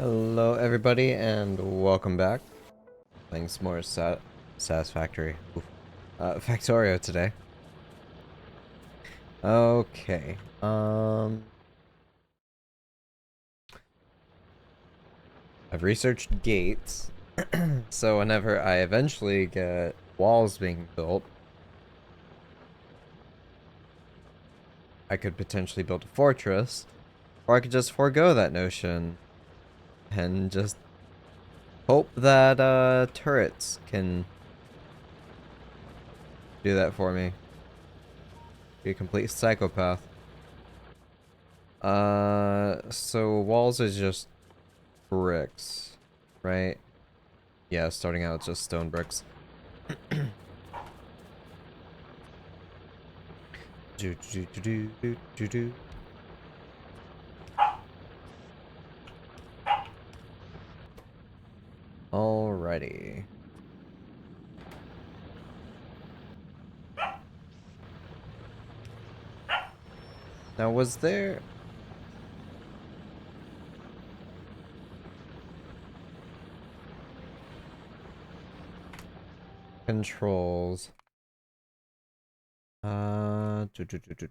Hello everybody and welcome back. Playing some more Satisfactory. Factorio today. Okay. I've researched gates. So whenever I eventually get walls being built, I could potentially build a fortress, or I could just forego that notion and just hope that turrets can do that for me. Be a complete psychopath. So walls is just bricks, right? Yeah, starting out just stone bricks. do, do, do, do, do, do, do. Alrighty. Now, was there... controls? Do, do, do, do, do.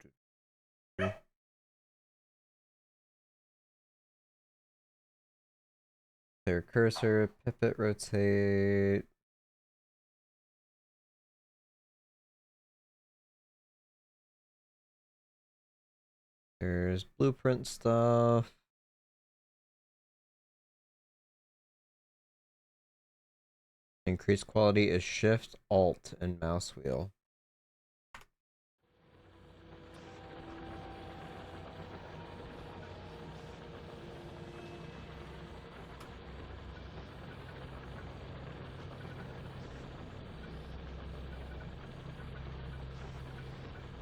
Their cursor, pivot, rotate. There's blueprint stuff. Increased quality is shift, alt, and mouse wheel.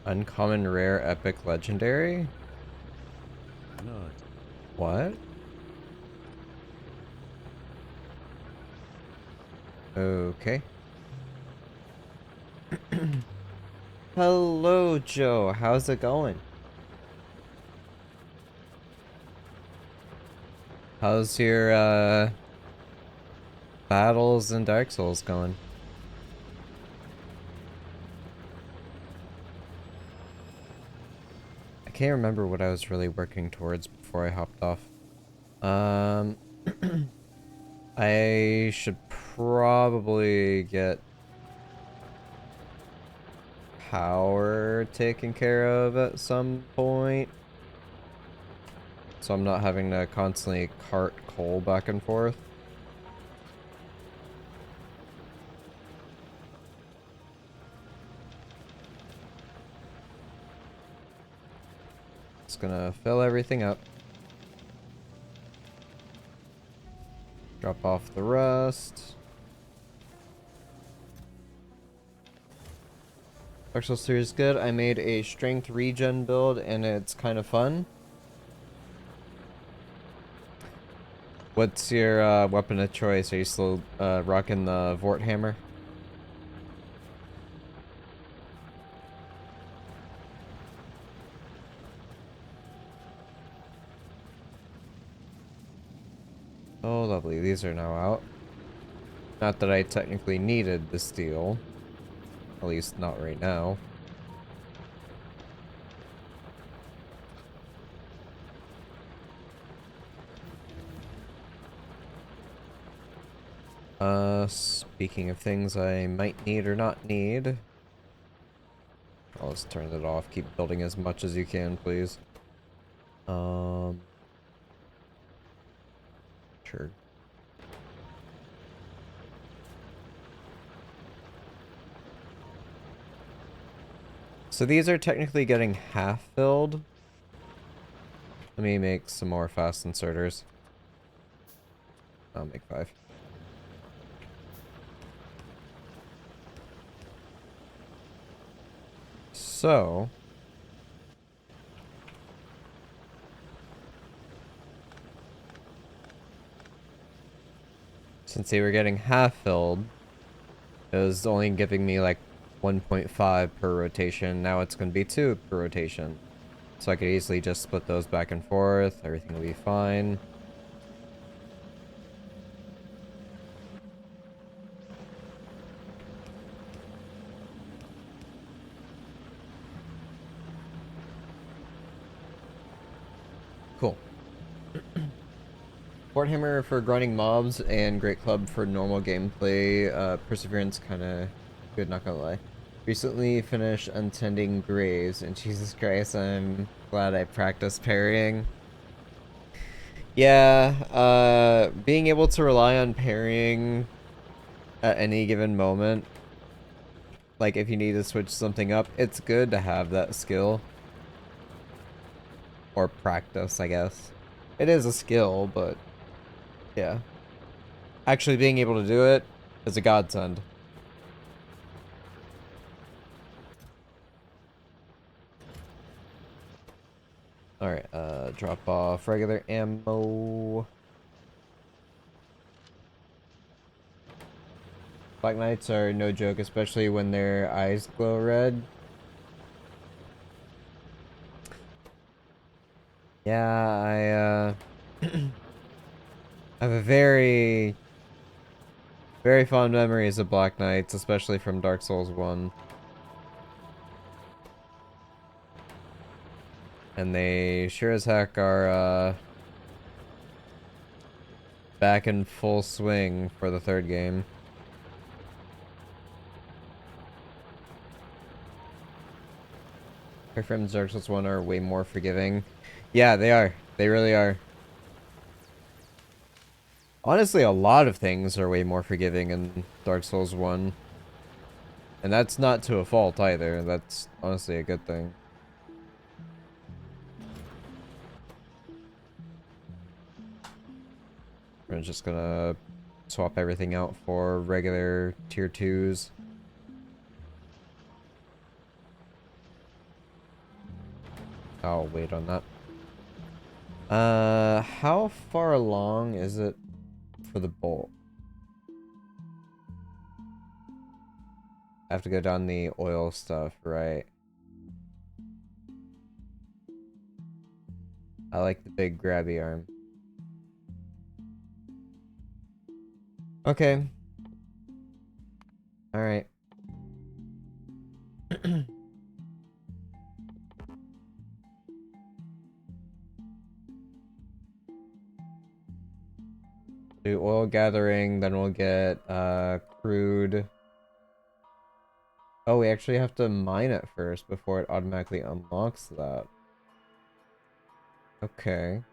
Uncommon, rare, epic, legendary? Not. What? Okay. Hello, Joe. How's it going? How's your, battles in Dark Souls going? I can't remember what I was really working towards before I hopped off. I should probably get power taken care of at some point. So I'm not having to constantly cart coal back and forth. Just gonna fill everything up. Drop off the rust. Dark Souls 3 is good. I made a strength regen build and it's kind of fun. What's your weapon of choice? Are you still rocking the Vort hammer? Oh, lovely. These are now out. Not that I technically needed the steel. At least not right now. Speaking of things I might need or not need. I'll just turn it off. Keep building as much as you can, please. Sure. So these are technically getting half filled. Let me make some more fast inserters. I'll make 5. So... since they were getting half filled, it was only giving me like 1.5 per rotation. Now it's going to be 2 per rotation. So I could easily just split those back and forth. Everything will be fine. Cool. Hammer for grinding mobs and Great Club for normal gameplay. Perseverance kind of good, not gonna lie. Recently finished untending graves, and Jesus Christ, I'm glad I practiced parrying. Yeah, being able to rely on parrying at any given moment, like if you need to switch something up, it's good to have that skill. Or practice, I guess. It is a skill, but yeah. Actually being able to do it is a godsend. Alright, drop off regular ammo. Black Knights are no joke, especially when their eyes glow red. Yeah, I have a very fond memories of Black Knights, especially from Dark Souls 1. And they sure as heck are, back in full swing for the third game. Airframes Dark Souls 1 are way more forgiving. Yeah, they are. They really are. Honestly, a lot of things are way more forgiving in Dark Souls 1. And that's not to a fault either. That's honestly a good thing. We're just gonna swap everything out for regular tier 2s. I'll wait on that. How far along is it for the bolt? I have to go down the oil stuff, right? I like the big grabby arm. Okay. Alright. Do oil gathering, then we'll get crude. Oh, we actually have to mine it first before it automatically unlocks that. Okay.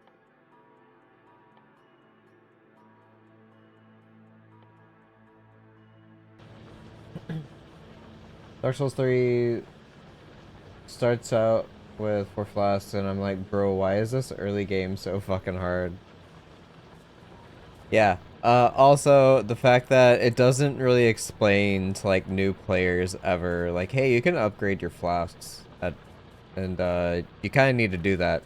Dark Souls 3 starts out with 4 flasks, and I'm like, bro, why is this early game so fucking hard? Yeah. Also, the fact that it doesn't really explain to, like, new players ever, like, hey, you can upgrade your flasks, and, you kind of need to do that.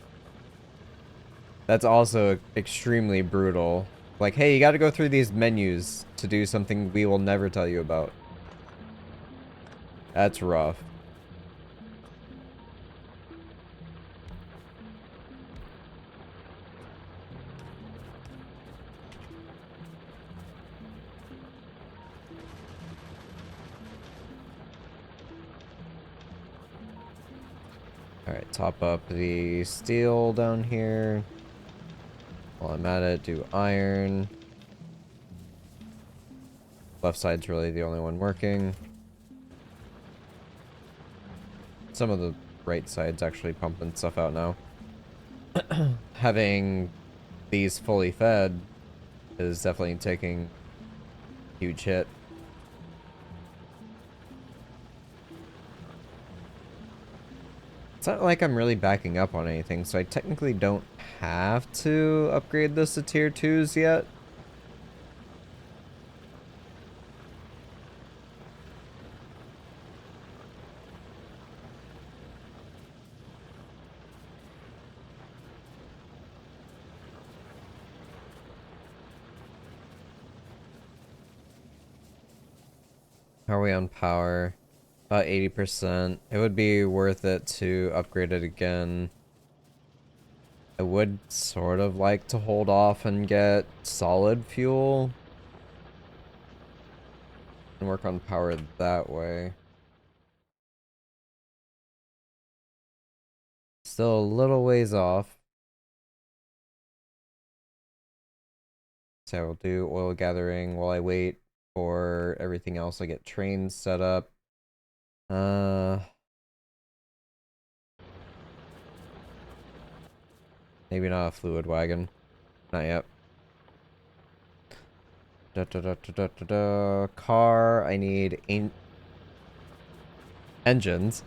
That's also extremely brutal. Like, hey, you gotta go through these menus to do something we will never tell you about. That's rough. Alright, top up the steel down here. While I'm at it, do iron. Left side's really the only one working. Some of the right side's actually pumping stuff out now. Having these fully fed is definitely taking a huge hit. It's not like I'm really backing up on anything, so I technically don't have to upgrade this to tier 2s yet. How are we on power? About 80%. It would be worth it to upgrade it again. I would sort of like to hold off and get solid fuel and work on power that way. Still a little ways off. So I will do oil gathering while I wait for everything else. I get trains set up. Maybe not a fluid wagon. Not yet. Car. I need engines.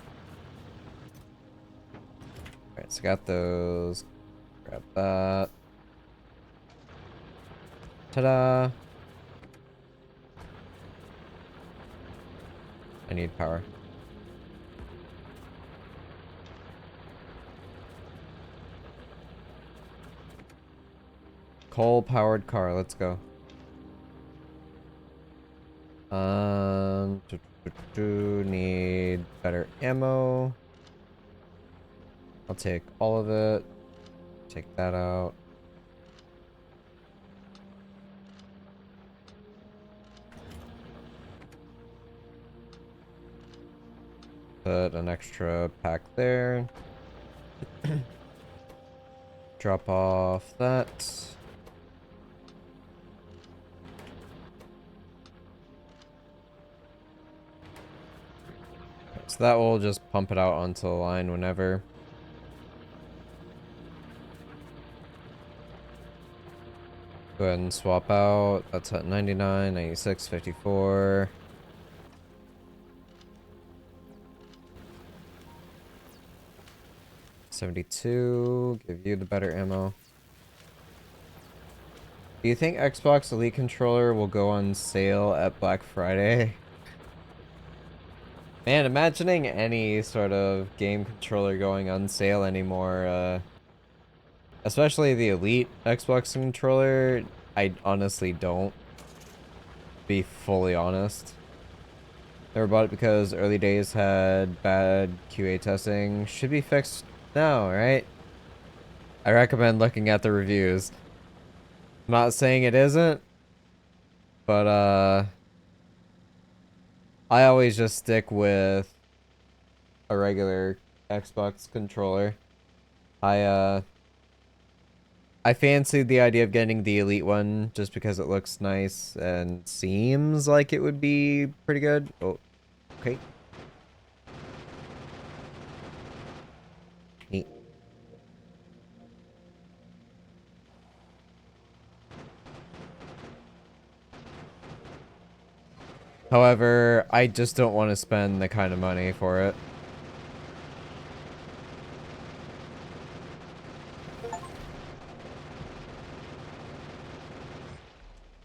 Alright, so got those. Grab that. Ta-da! I need power. Coal-powered car. Let's go. Need better ammo. I'll take all of it. Take that out. Put an extra pack there. Drop off that. So that will just pump it out onto the line whenever. Go ahead and swap out. That's at 99, 96, 54. $72. Give you the better ammo. Do you think Xbox Elite Controller will go on sale at Black Friday? Man, imagining any sort of game controller going on sale anymore, especially the Elite Xbox controller, I honestly don't. Be fully honest. Never bought it because early days had bad QA testing. Should be fixed now, right? I recommend looking at the reviews. I'm not saying it isn't, but I always just stick with a regular Xbox controller. I fancied the idea of getting the Elite one just because it looks nice and seems like it would be pretty good. Oh, okay. Neat. However, I just don't want to spend the kind of money for it.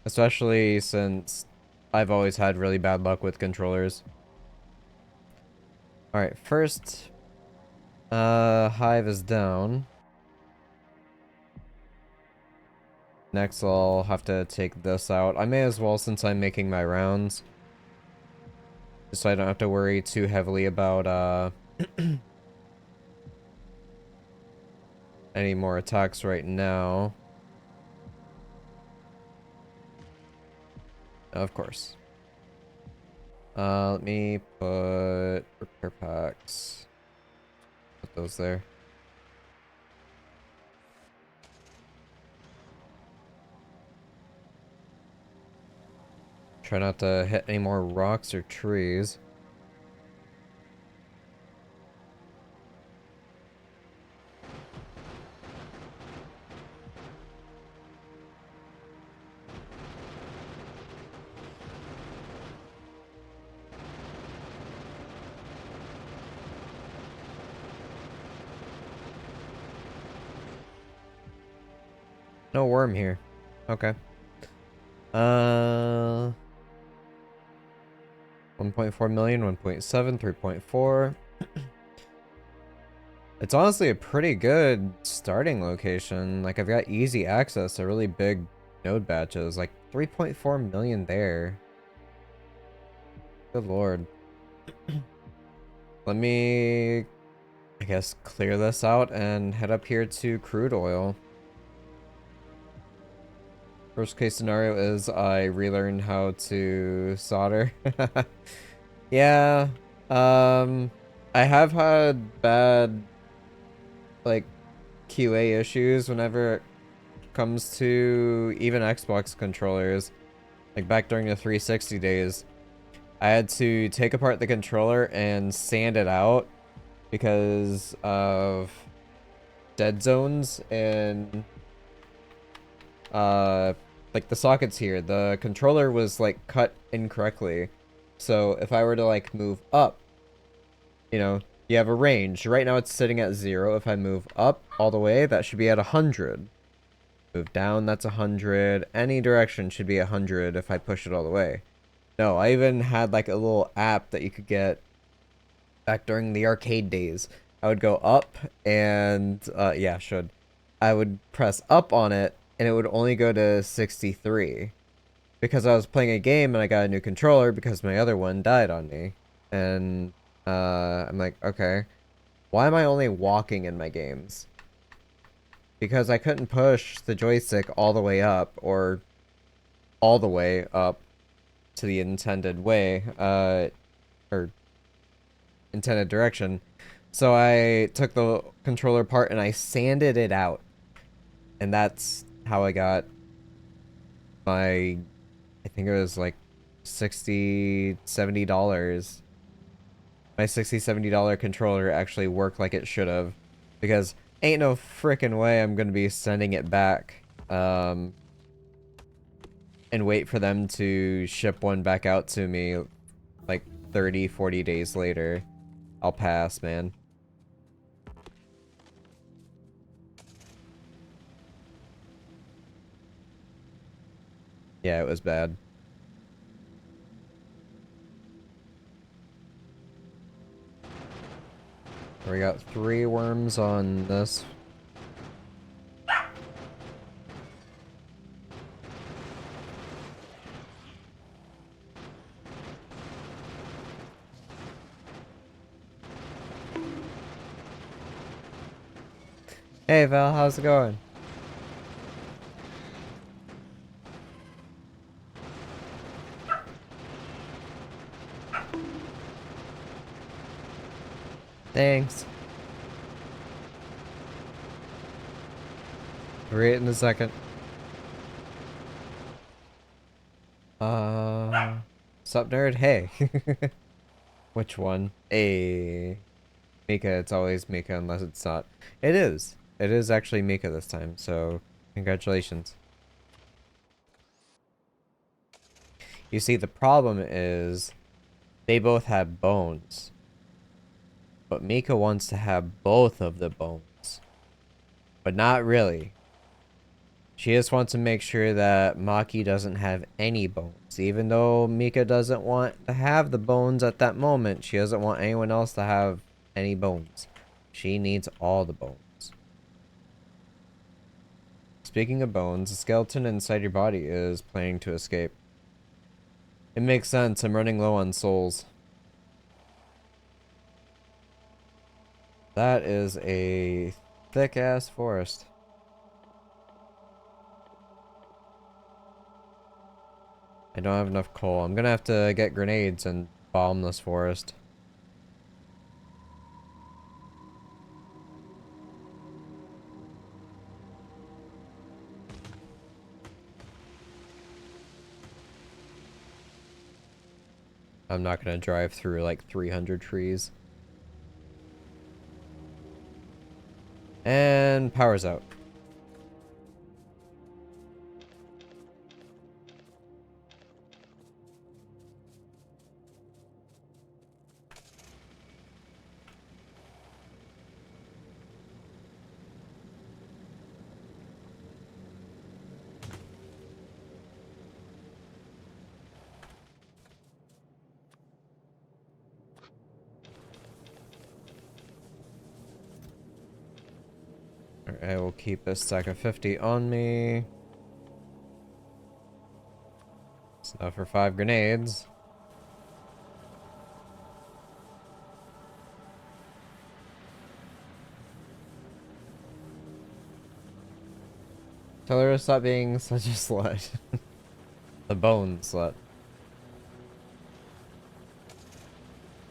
Especially since I've always had really bad luck with controllers. Alright, first, Hive is down. Next, I'll have to take this out. I may as well since I'm making my rounds. Just so I don't have to worry too heavily about, any more attacks right now. Of course. Let me put repair packs. Put those there. Try not to hit any more rocks or trees. No worm here. Okay. 1.4 million, 1.7, 3.4. It's honestly a pretty good starting location. Like, I've got easy access to really big node batches. Like, 3.4 million there. Good lord. Let me, I guess, clear this out and head up here to crude oil. Worst case scenario is I relearn how to solder. Yeah. I have had bad, like, QA issues whenever it comes to even Xbox controllers. Like back during the 360 days, I had to take apart the controller and sand it out because of dead zones and like the sockets here. The controller was like cut incorrectly. So if I were to like move up, you know, you have a range. Right now it's sitting at 0. If I move up all the way, that should be at 100. Move down, that's 100. Any direction should be 100 if I push it all the way. No, I even had like a little app that you could get back during the arcade days. I would go up and, yeah, should. I would press up on it and it would only go to 63. Because I was playing a game and I got a new controller because my other one died on me. And, I'm like, okay, why am I only walking in my games? Because I couldn't push the joystick all the way up or all the way up to the intended way, or intended direction. So I took the controller apart and I sanded it out. And that's how I got my, I think it was like $60, $70. My $60, $70 controller actually worked like it should have. Because ain't no freaking way I'm gonna be sending it back. And wait for them to ship one back out to me like 30, 40 days later. I'll pass, man. Yeah, it was bad. We got 3 worms on this. Hey Val, how's it going? Thanks. Read it in a second. Sup nerd? Hey. Which one? Hey. Mika, it's always Mika unless it's not. It is. It is actually Mika this time, so congratulations. You see, the problem is they both have bones. But Mika wants to have both of the bones. But not really. She just wants to make sure that Maki doesn't have any bones. Even though Mika doesn't want to have the bones at that moment, she doesn't want anyone else to have any bones. She needs all the bones. Speaking of bones, the skeleton inside your body is planning to escape. It makes sense, I'm running low on souls. That is a thick-ass forest. I don't have enough coal. I'm gonna have to get grenades and bomb this forest. I'm not gonna drive through like 300 trees. And power's out. I will keep a stack of 50 on me. It's enough for 5 grenades. Tell her to stop being such a slut. The bone slut.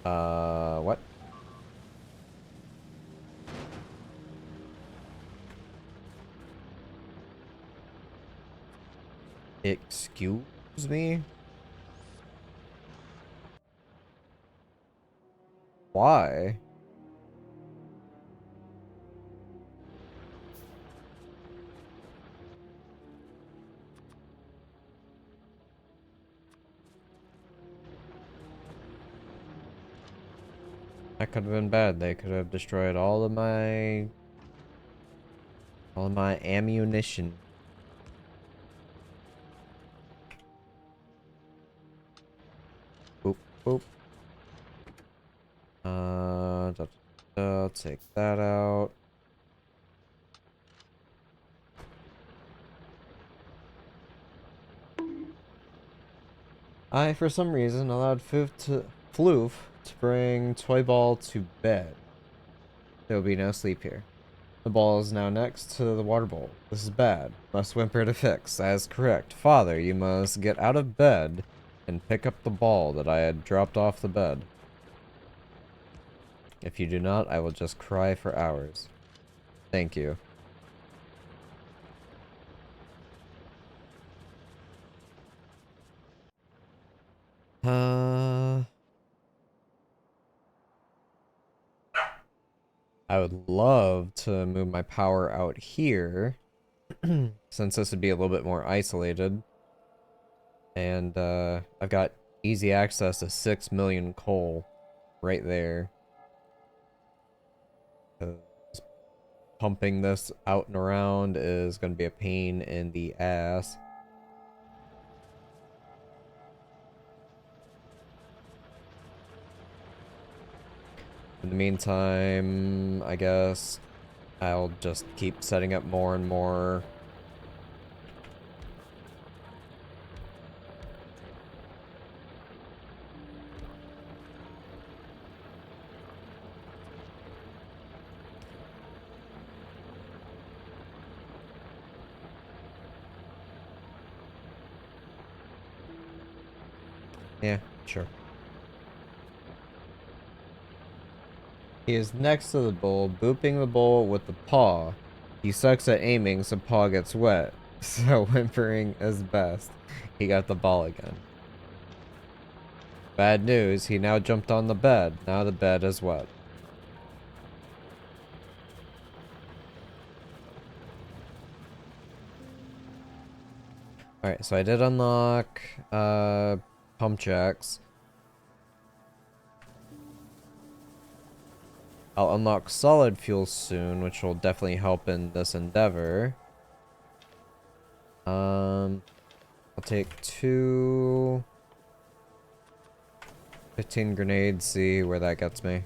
What? Excuse me? Why? That could have been bad. They could have destroyed all of my ammunition. Boop boop. Take that out. I, for some reason, allowed Floof to bring Toy Ball to bed. There will be no sleep here. The ball is now next to the water bowl. This is bad. Must whimper to fix. That is correct. Father, you must get out of bed and pick up the ball that I had dropped off the bed. If you do not, I will just cry for hours. Thank you. I would love to move my power out here, since this would be a little bit more isolated. And, I've got easy access to 6 million coal right there. Pumping this out and around is going to be a pain in the ass. In the meantime, I guess I'll just keep setting up more and more. Yeah, sure. He is next to the bowl, booping the bowl with the paw. He sucks at aiming, so paw gets wet. So whimpering is best. He got the ball again. Bad news, he now jumped on the bed. Now the bed is wet. Alright, so I did unlock pump jacks. I'll unlock solid fuel soon, which will definitely help in this endeavor. I'll take 15 grenades, see where that gets me.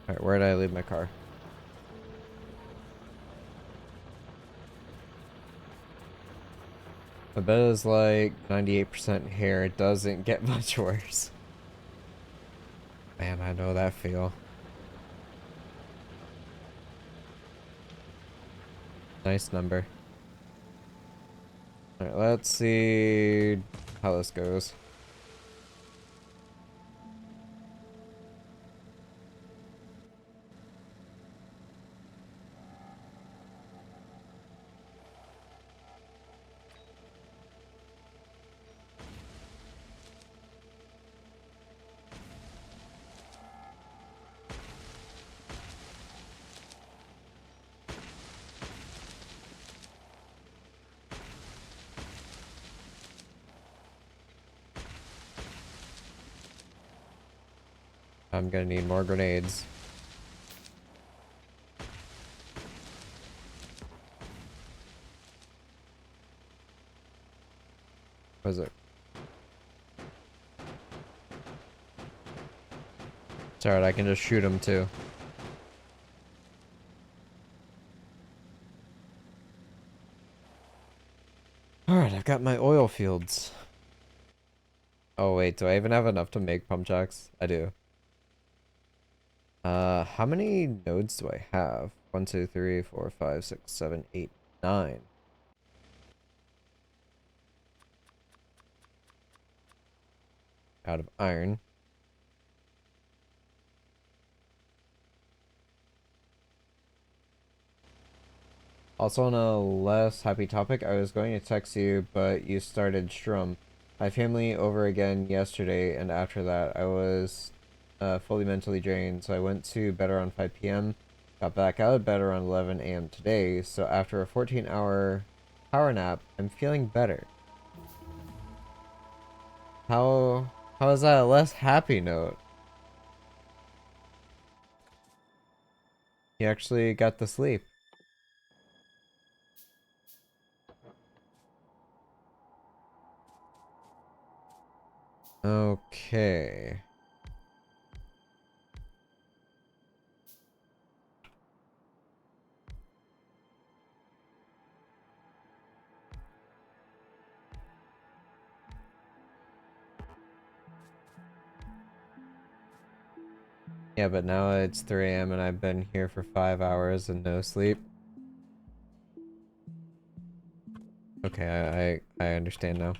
Alright, where did I leave my car? The bed is like 98% here. It doesn't get much worse. Man, I know that feel. Nice number. Alright, let's see how this goes. I'm gonna need more grenades. What is it? It's alright, I can just shoot him too. Alright, I've got my oil fields. Oh wait, do I even have enough to make pump jacks? I do. How many nodes do I have? 1, 2, 3, 4, 5, 6, 7, 8, 9. out of iron. Also, on a less happy topic, I was going to text you, but you started Strum. My family over again yesterday, and after that, I was fully mentally drained, so I went to bed around 5 p.m., got back out of bed around 11 a.m. today, so after a 14-hour power nap, I'm feeling better. How is that a less happy note? You actually got to sleep. Okay. Yeah, but now it's 3 a.m. and I've been here for 5 hours and no sleep. Okay, I understand now.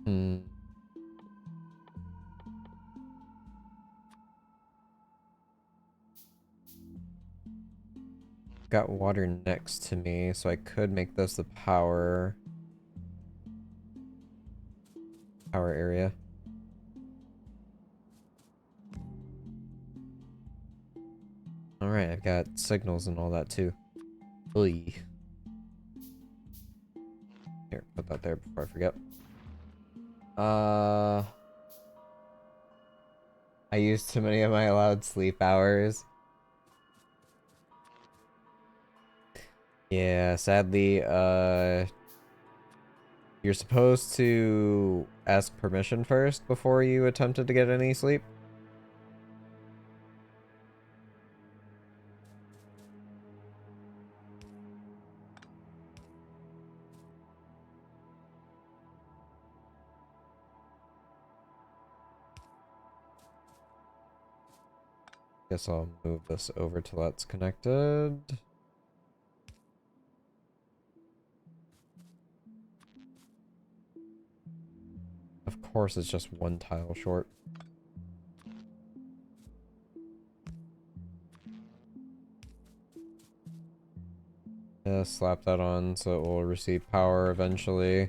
Hmm. Got water next to me, so I could make this the power area. Alright, I've got signals and all that too. Oy. Here, put that there before I forget. I used too many of my allowed sleep hours. Yeah, sadly, you're supposed to ask permission first before you attempted to get any sleep. Guess I'll move this over till that's connected. Of course, it's just one tile short. Yeah, slap that on so it will receive power eventually.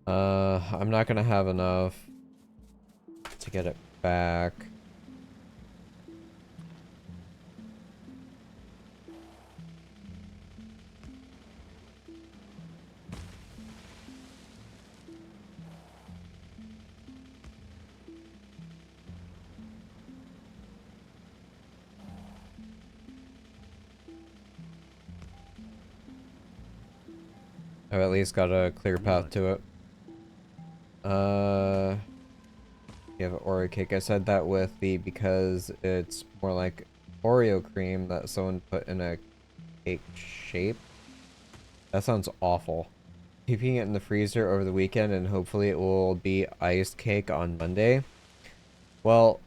I'm not gonna have enough to get it back. I've at least got a clear path to it. You have an Oreo cake. I said that with the because it's more like Oreo cream that someone put in a cake shape. That sounds awful. Keeping it in the freezer over the weekend and hopefully it will be iced cake on Monday. Well,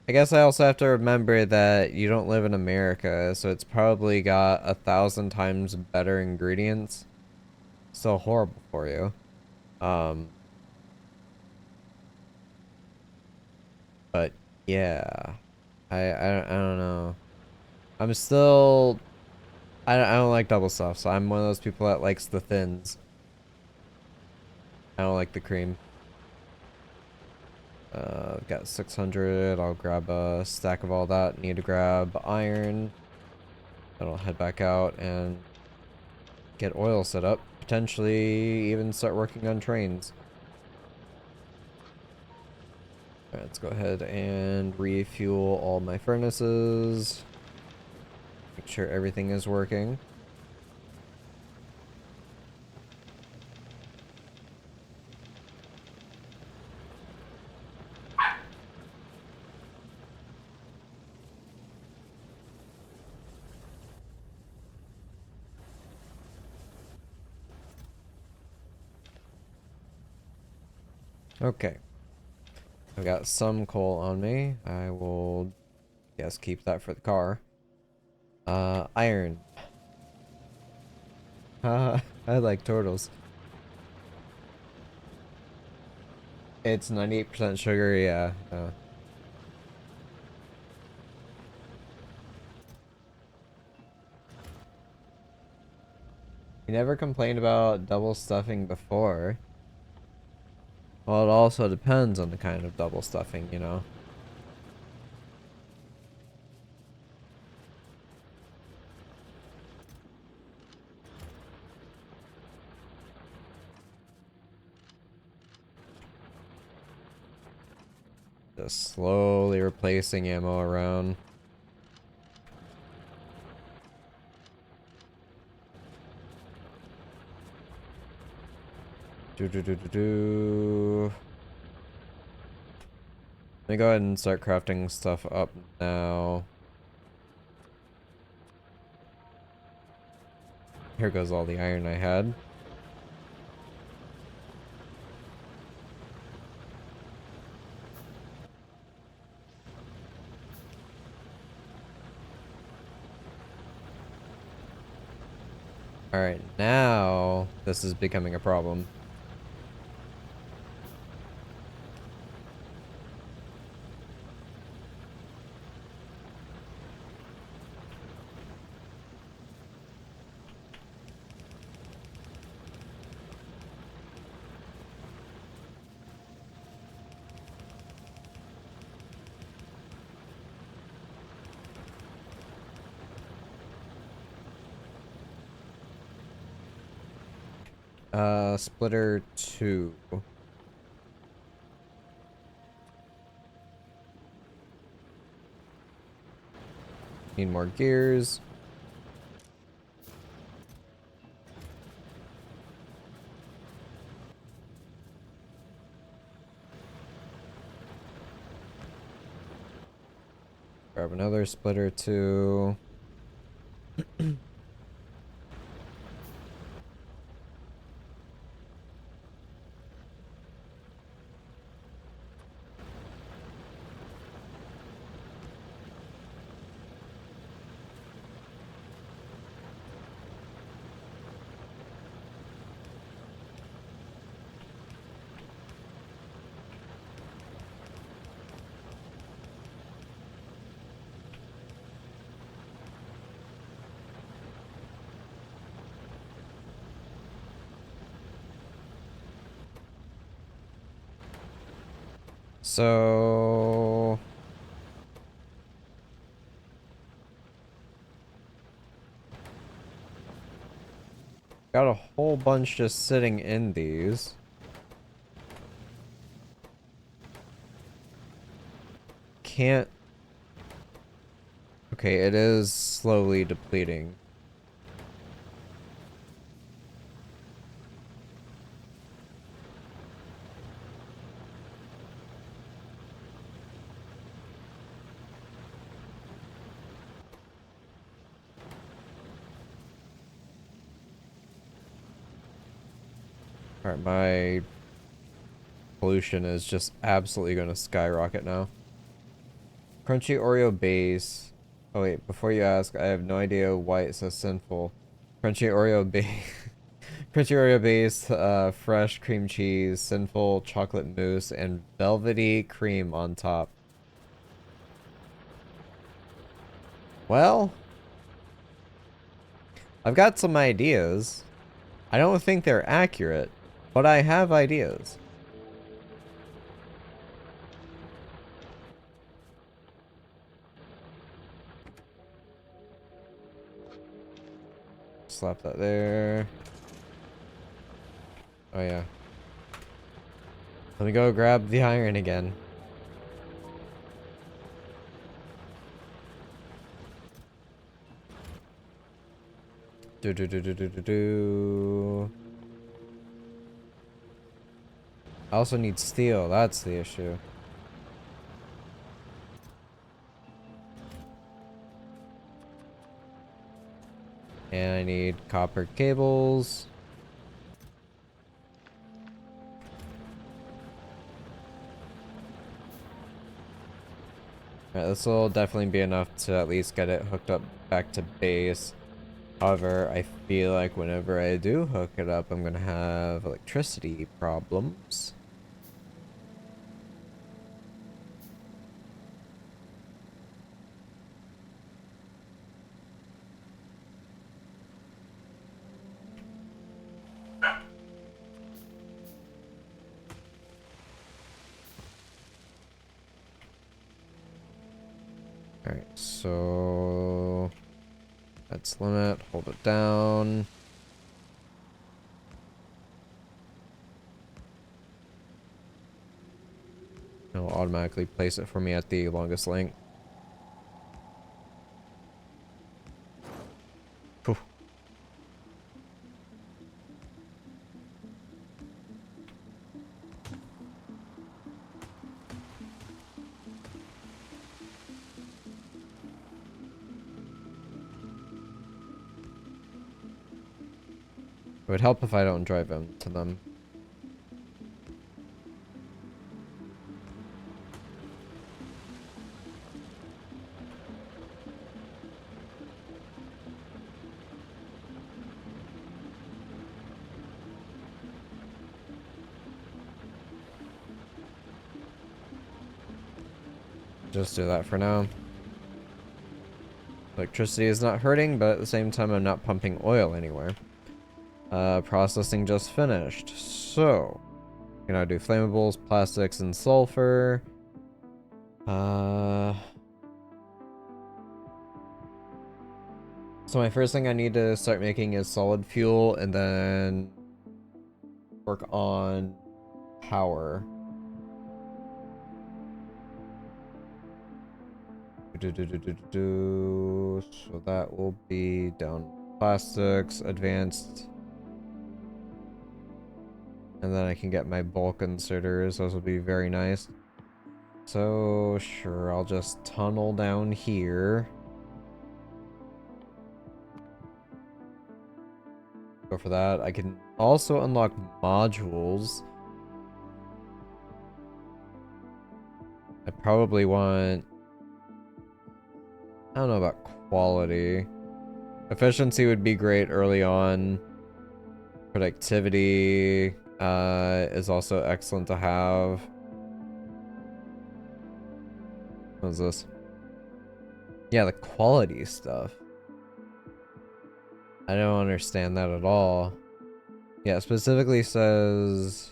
I guess I also have to remember that you don't live in America, so it's probably got 1,000 times better ingredients. Still horrible for you. Um, but yeah, I don't know. I'm still I don't like double stuff, so I'm one of those people that likes the thins. I don't like the cream. Got 600. I'll grab a stack of all that. Need to grab iron. Then I'll head back out and get oil set up. Potentially even start working on trains. Alright, let's go ahead and refuel all my furnaces. Make sure everything is working. Okay. I've got some coal on me. I will Yes, keep that for the car. Iron. I like turtles. It's 98% sugar, yeah. You never complained about double stuffing before. Well, it also depends on the kind of double stuffing, you know. Just slowly replacing ammo around. Do. Let me go ahead and start crafting stuff up now. Here goes all the iron I had. Alright, now this is becoming a problem. Splitter 2. Need more gears. Grab another splitter 2. So got a whole bunch just sitting in these. Can't. Okay, it is slowly depleting. Alright, my pollution is just absolutely going to skyrocket now. Crunchy Oreo base. Oh wait, before you ask, I have no idea why it says sinful. Crunchy Oreo base. Crunchy Oreo base, fresh cream cheese, sinful chocolate mousse, and velvety cream on top. Well, I've got some ideas. I don't think they're accurate, but I have ideas. Slap that there. Oh yeah. Let me go grab the iron again. Do. I also need steel, that's the issue. And I need copper cables. Alright, this will definitely be enough to at least get it hooked up back to base. However, I feel like whenever I do hook it up, I'm gonna have electricity problems. Alright, so that's limit, hold it down. It'll automatically place it for me at the longest length. Whew. It would help if I don't drive into them. Just do that for now. Electricity is not hurting, but at the same time I'm not pumping oil anywhere. Processing just finished. So, you know, do flammables, plastics, and sulfur. So my first thing I need to start making is solid fuel, and then work on power. So that will be down plastics, advanced. And then I can get my bulk inserters. Those will be very nice. So, sure, I'll just tunnel down here. Go for that. I can also unlock modules. I probably want... I don't know about quality. Efficiency would be great early on. Productivity is also excellent to have. What is this? Yeah, the quality stuff. I don't understand that at all. Yeah, it specifically says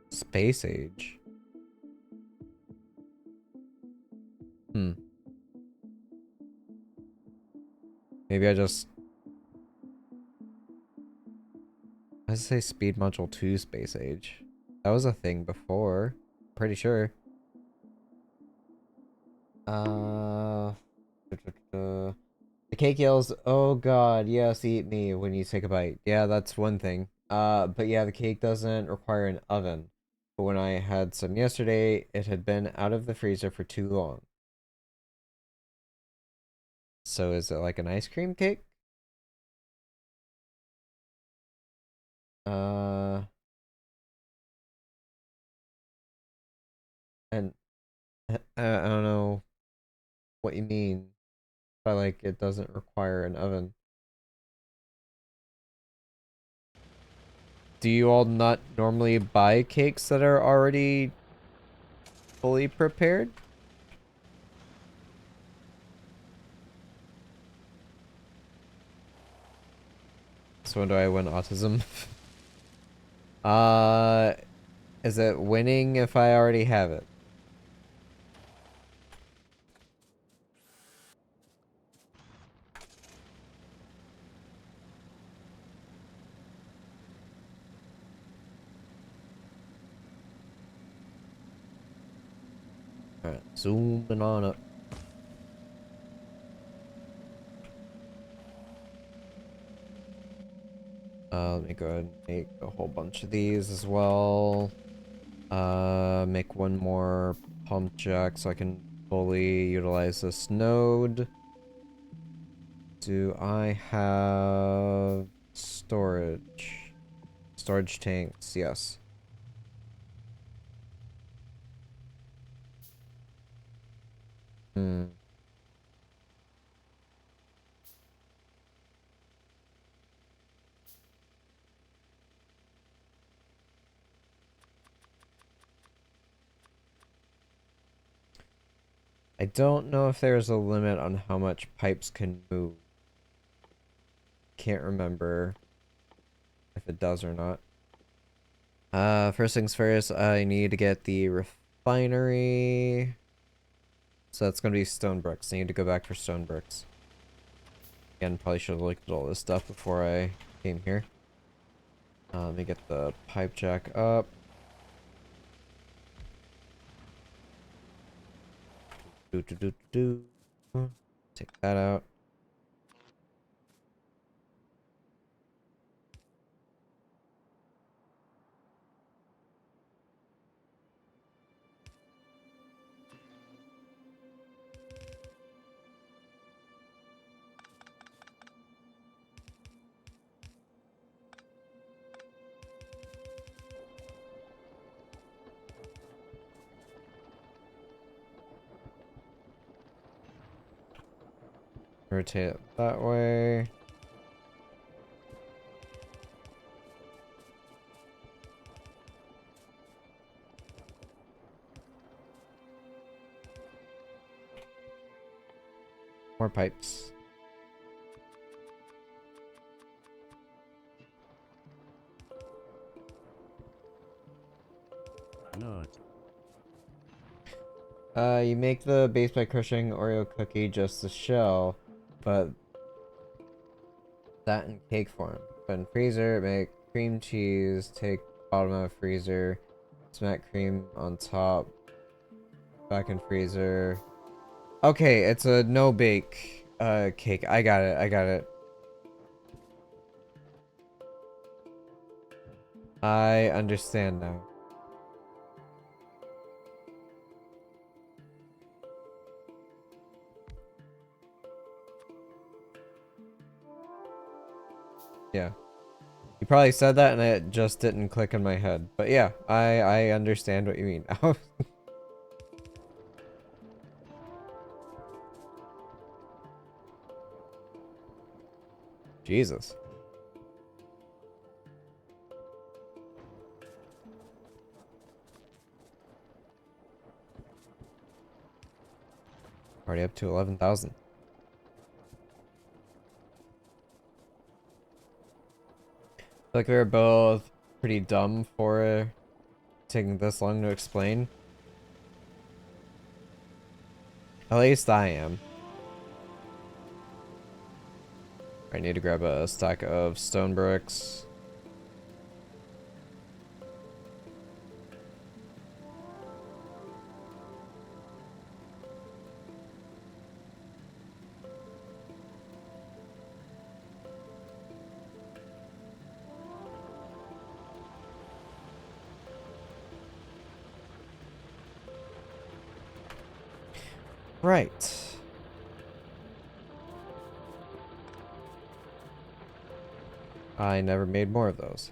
space age. Hmm. Maybe I just... I say speed module 2 space age. That was a thing before. Pretty sure. The cake yells, "Oh god, yes, eat me," when you take a bite. Yeah, that's one thing. But yeah, the cake doesn't require an oven. But when I had some yesterday, it had been out of the freezer for too long. So is it like an ice cream cake? Uh, and I don't know what you mean by like it doesn't require an oven. Do you all not normally buy cakes that are already fully prepared? So when do I win autism? uh, is it winning if I already have it? Alright, zooming on up. Let me go ahead and make a whole bunch of these as well. Make one more pump jack so I can fully utilize this node. Do I have storage? Storage tanks, yes. Hmm. I don't know if there's a limit on how much pipes can move. Can't remember if it does or not. First things first, I need to get the refinery. So that's gonna be stone bricks. I need to go back for stone bricks. Again, probably should have looked at all this stuff before I came here. Let me get the pipe jack up. Do do do do. Take that out. Rotate it that way. More pipes. No. You make the base by crushing Oreo cookie just the shell, but that in cake form. Put in freezer, make cream cheese, take bottom out of freezer, smack cream on top, back in freezer. Okay, it's a no bake cake. I got it. I got it. I understand now. Yeah. You probably said that and it just didn't click in my head. But yeah, I understand what you mean now. Jesus. Already up to 11,000. Like we were both pretty dumb for taking this long to explain. At least I am. I need to grab a stack of stone bricks. Right. I never made more of those.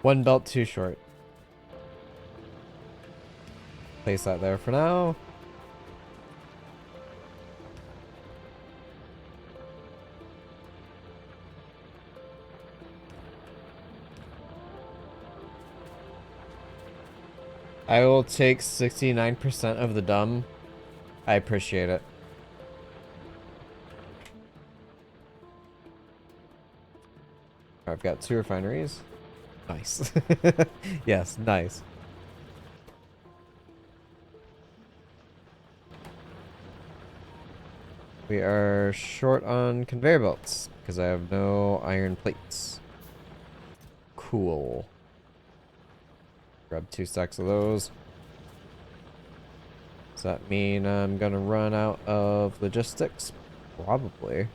One belt too short. Place that there for now. I will take 69% of the dumb. I appreciate it. I've got 2 refineries. Nice. Yes, nice. We are short on conveyor belts because I have no iron plates. Cool. Grab 2 stacks of those. Does that mean I'm gonna run out of logistics? Probably.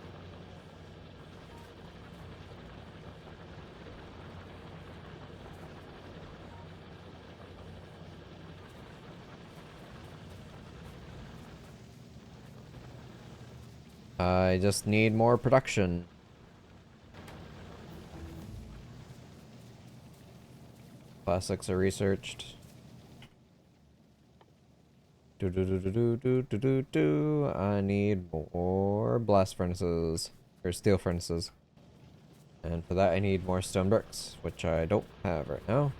I just need more production. Plastics are researched. I need more blast furnaces. Or steel furnaces. And for that I need more stone bricks, which I don't have right now.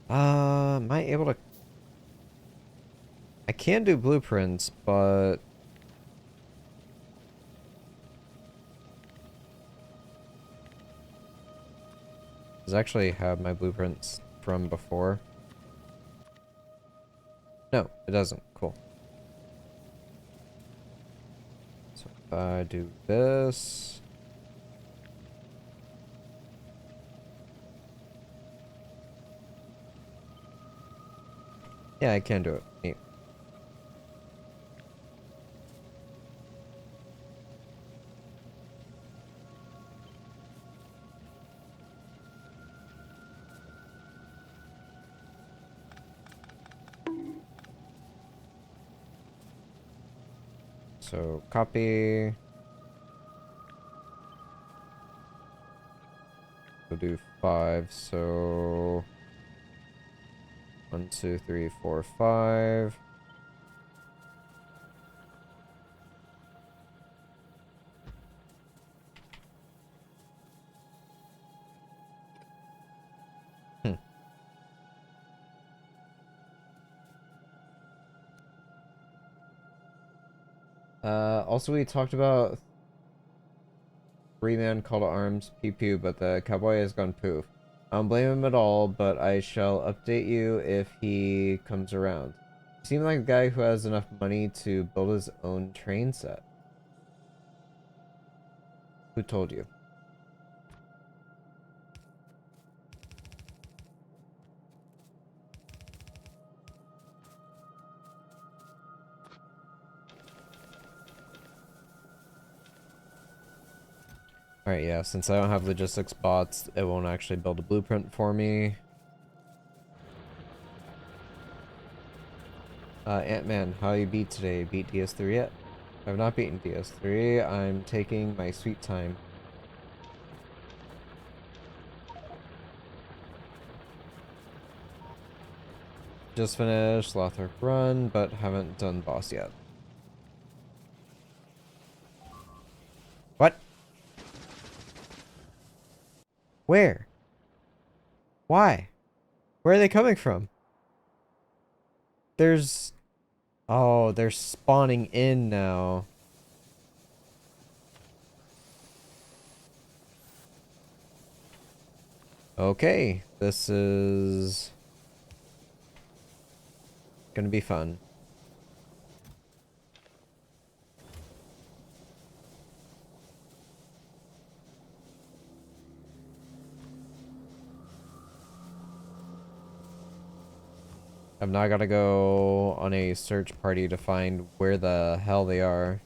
Am I able to... I can do blueprints, but... Does it actually have my blueprints from before? No, it doesn't. Cool. So if I do this... Yeah, I can do it. Neat. So copy. We'll do 5. So 1, 2, 3, 4, 5. Hmm. Also we talked about 3-man call to arms, pew pew, but the cowboy has gone poof. I don't blame him at all, but I shall update you if he comes around. You seem like a guy who has enough money to build his own train set. Who told you? Alright, yeah, since I don't have logistics bots, it won't actually build a blueprint for me. Ant-Man, how you beat today? Beat DS3 yet? I have not beaten DS3. I'm taking my sweet time. Just finished Lothric Run, but haven't done boss yet. What? Where? Why? Where are they coming from? There's... Oh, they're spawning in now. Okay, this is... gonna be fun. I've now gotta go on a search party to find where the hell they are.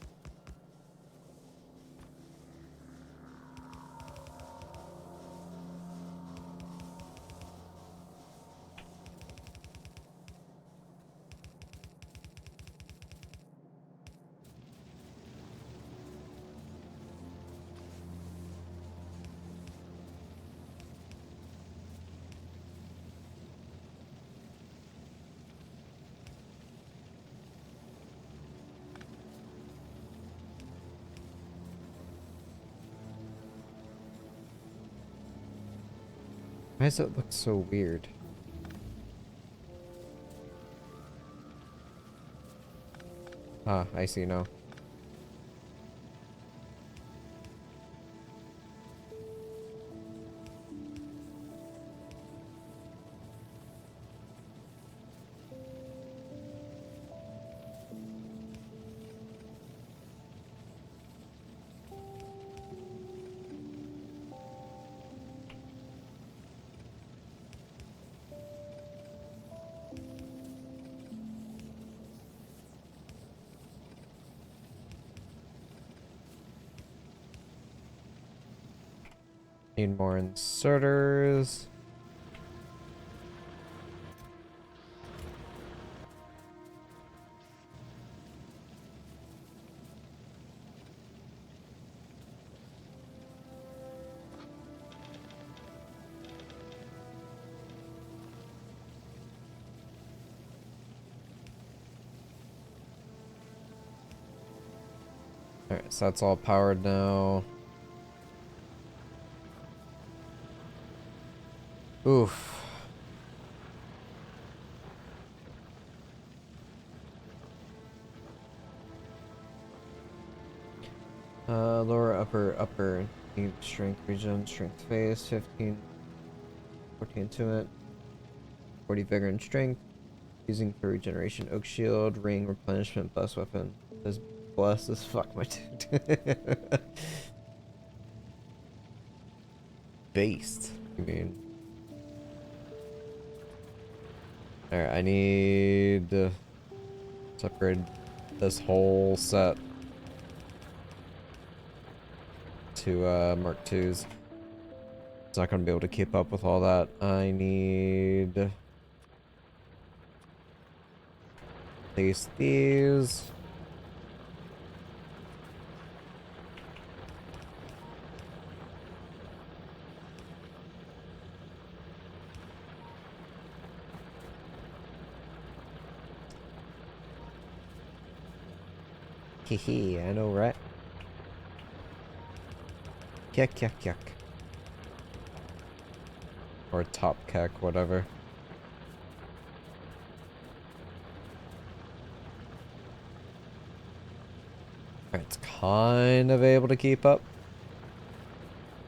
Why does it look so weird? Ah, I see now. Need more inserters. Alright, so that's all powered now. Oof. Lower, upper. Need strength regen, strength face, 15, 14 intimate, 40 vigor and strength. Using for regeneration, oak shield, ring, replenishment, bless weapon. This bless as fuck, my dude. Based, you mean? Alright, I need to upgrade this whole set to Mark IIs. It's not going to be able to keep up with all that. I need these. Hehe, I know, right? Yuck, yuck, yuck. Or top keck, whatever. Alright, it's kind of able to keep up.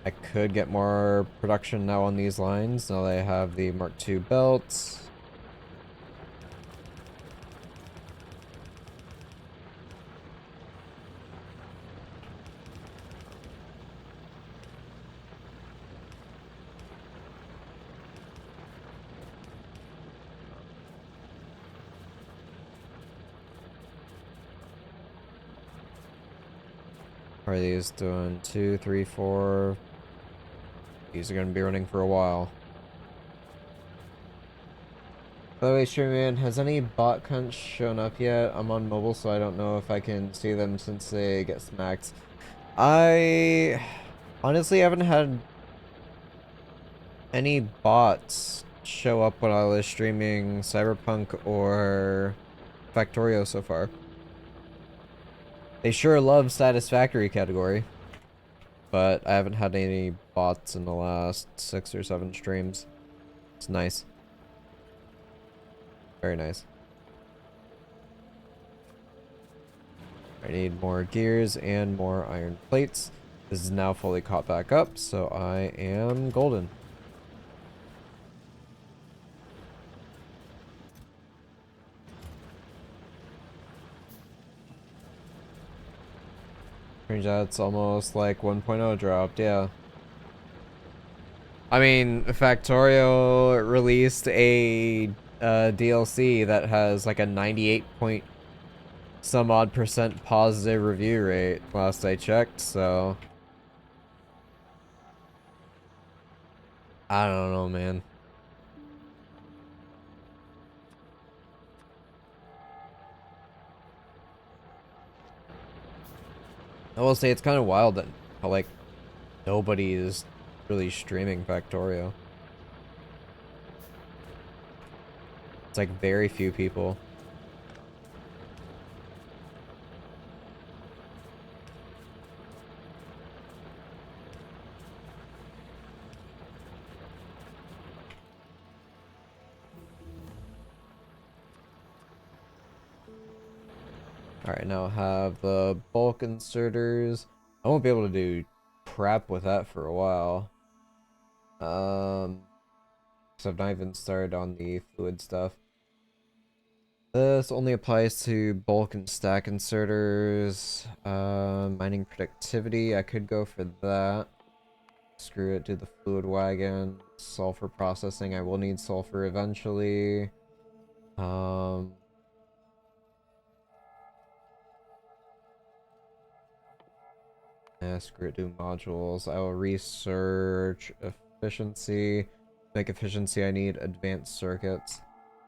I could get more production now on these lines. Now they have the Mark II belts. Are these doing 2, 3, 4? These are going to be running for a while. By the way, Streamman, has any bot cunts shown up yet? I'm on mobile, so I don't know if I can see them since they get smacked. I honestly haven't had any bots show up when I was streaming Cyberpunk or Factorio so far. They sure love Satisfactory category, but I haven't had any bots in the last 6 or 7 streams. It's nice. Very nice. I need more gears and more iron plates. This is now fully caught back up, so I am golden. Turns out it's almost like 1.0 dropped, yeah. I mean, Factorio released a DLC that has like a 98 point some odd % positive review rate last I checked, so I don't know, man. I will say it's kind of wild that how like nobody is really streaming Factorio. It's like very few people. Alright, now I have the bulk inserters. I won't be able to do prep with that for a while. So I've not even started on the fluid stuff. This only applies to bulk and stack inserters. Mining productivity, I could go for that. Screw it, do the fluid wagon. Sulfur processing, I will need sulfur eventually. Yeah, screw it, do modules. I will research efficiency. Make efficiency, I need advanced circuits.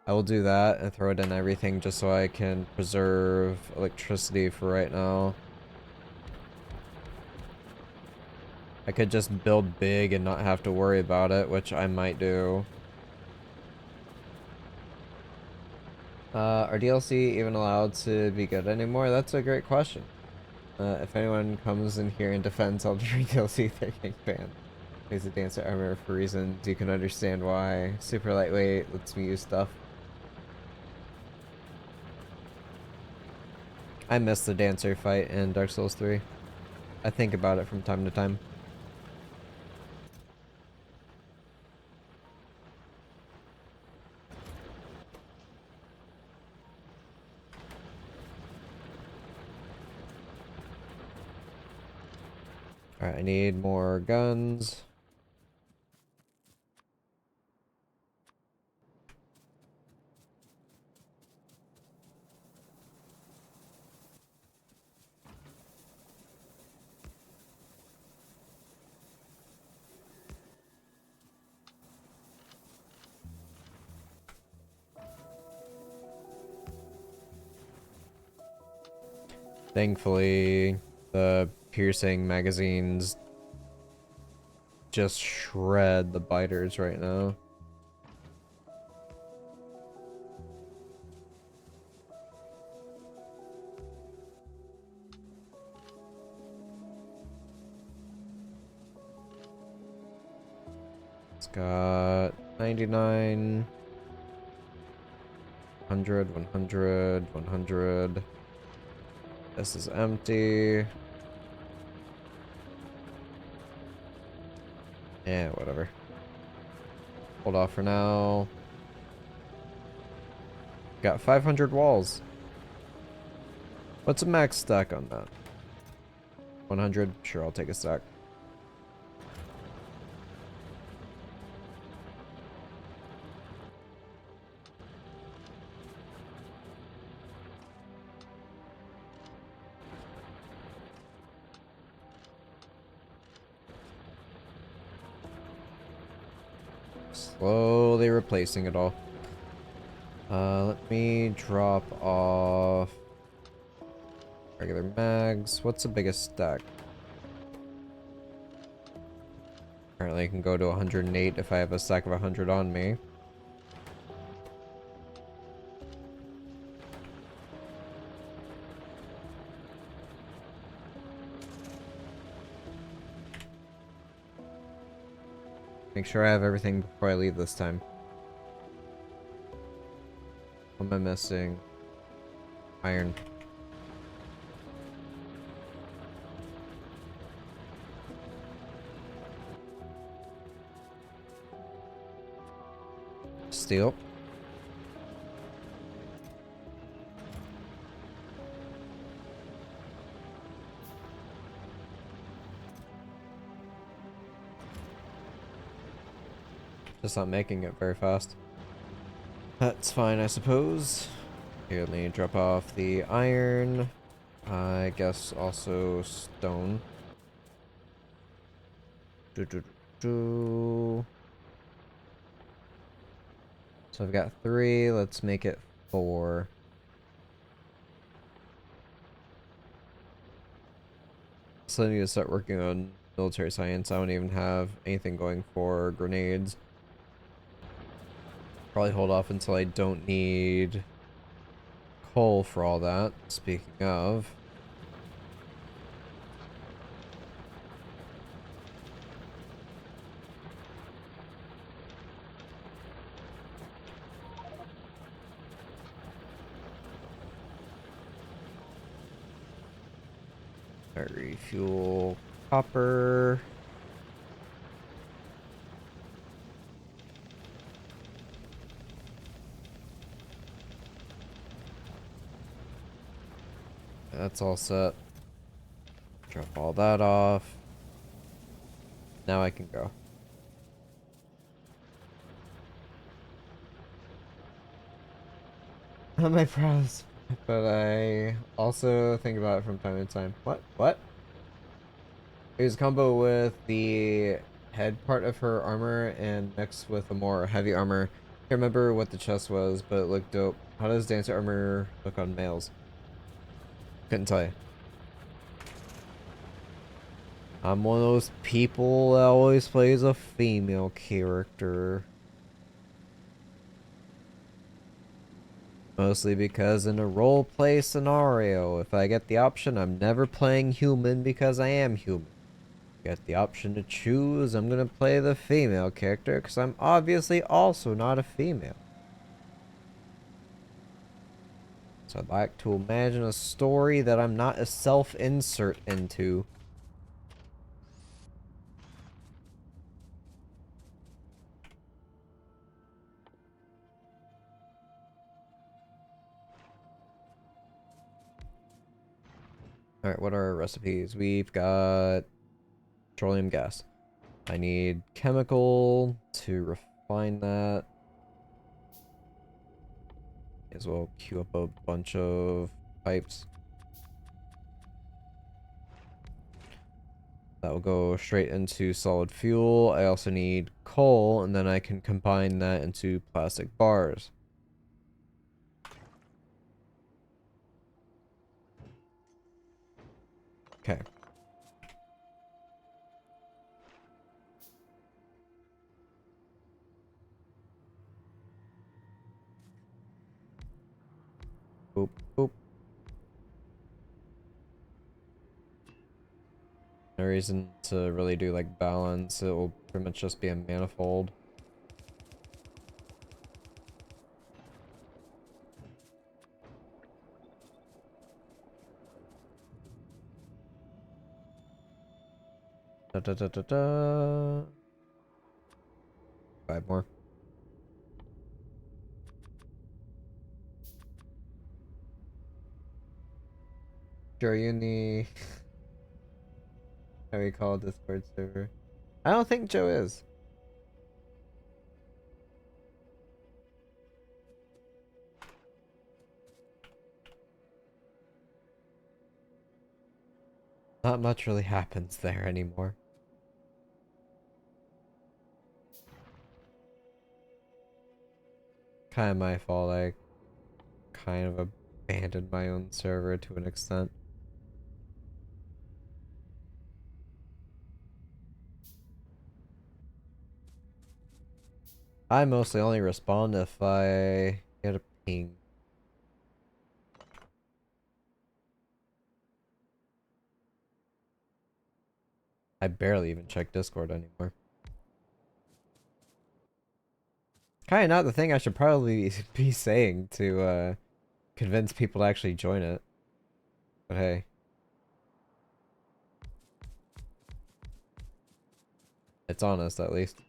I will do that and throw it in everything just so I can preserve electricity for right now. I could just build big and not have to worry about it, which I might do. Are DLC even allowed to be good anymore? That's a great question. If anyone comes in here and defends Elden DLC, they're getting banned. Plays a dancer armor for reasons you can understand why. Super lightweight, lets me use stuff. I miss the dancer fight in Dark Souls 3. I think about it from time to time. Alright, I need more guns. Thankfully, the piercing magazines just shred the biters right now. It's got 99, 100, 100, 100. This is empty. Yeah, whatever. Hold off for now. Got 500 walls. What's a max stack on that? 100? Sure, I'll take a stack. Slowly replacing it all. Let me drop off regular mags. What's the biggest stack? Apparently I can go to 108 if I have a stack of 100 on me. Make sure I have everything before I leave this time. What am I missing? Iron. Steel. Just not making it very fast. That's fine, I suppose. Here, let me drop off the iron. I guess also stone. Do, do, do. So I've got 3. Let's make it 4. So I need to start working on military science. I don't even have anything going for grenades. Probably hold off until I don't need coal for all that. Speaking of. Alright, refuel copper. That's all set. Drop all that off. Now I can go. I'm my proudest, but I also think about it from time to time. What? What? It was a combo with the head part of her armor and mixed with a more heavy armor. Can't remember what the chest was, but it looked dope. How does dancer armor look on males? Couldn't tell you. I'm one of those people that always plays a female character. Mostly because in a roleplay scenario, if I get the option, I'm never playing human because I am human. Get the option to choose, I'm gonna play the female character because I'm obviously also not a female. So I'd like to imagine a story that I'm not a self-insert into. Alright, what are our recipes? We've got petroleum gas. I need chemical to refine that. As well queue up a bunch of pipes. That will go straight into solid fuel. I also need coal, and then I can combine that into plastic bars. Okay. Boop, boop. No reason to really do like balance. It will pretty much just be a manifold. Da da da da da. 5 more. Sure, you need. How we call Discord server? I don't think Joe is. Not much really happens there anymore. Kind of my fault. I kind of abandoned my own server to an extent. I mostly only respond if I get a ping. I barely even check Discord anymore. Kinda not the thing I should probably be saying to convince people to actually join it. But hey. It's honest at least.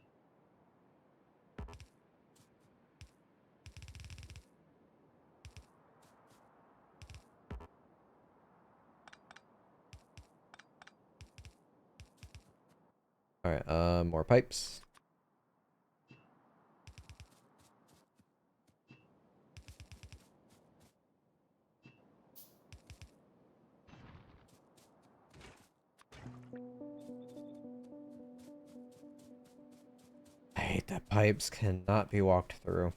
Alright, more pipes. I hate that pipes cannot be walked through.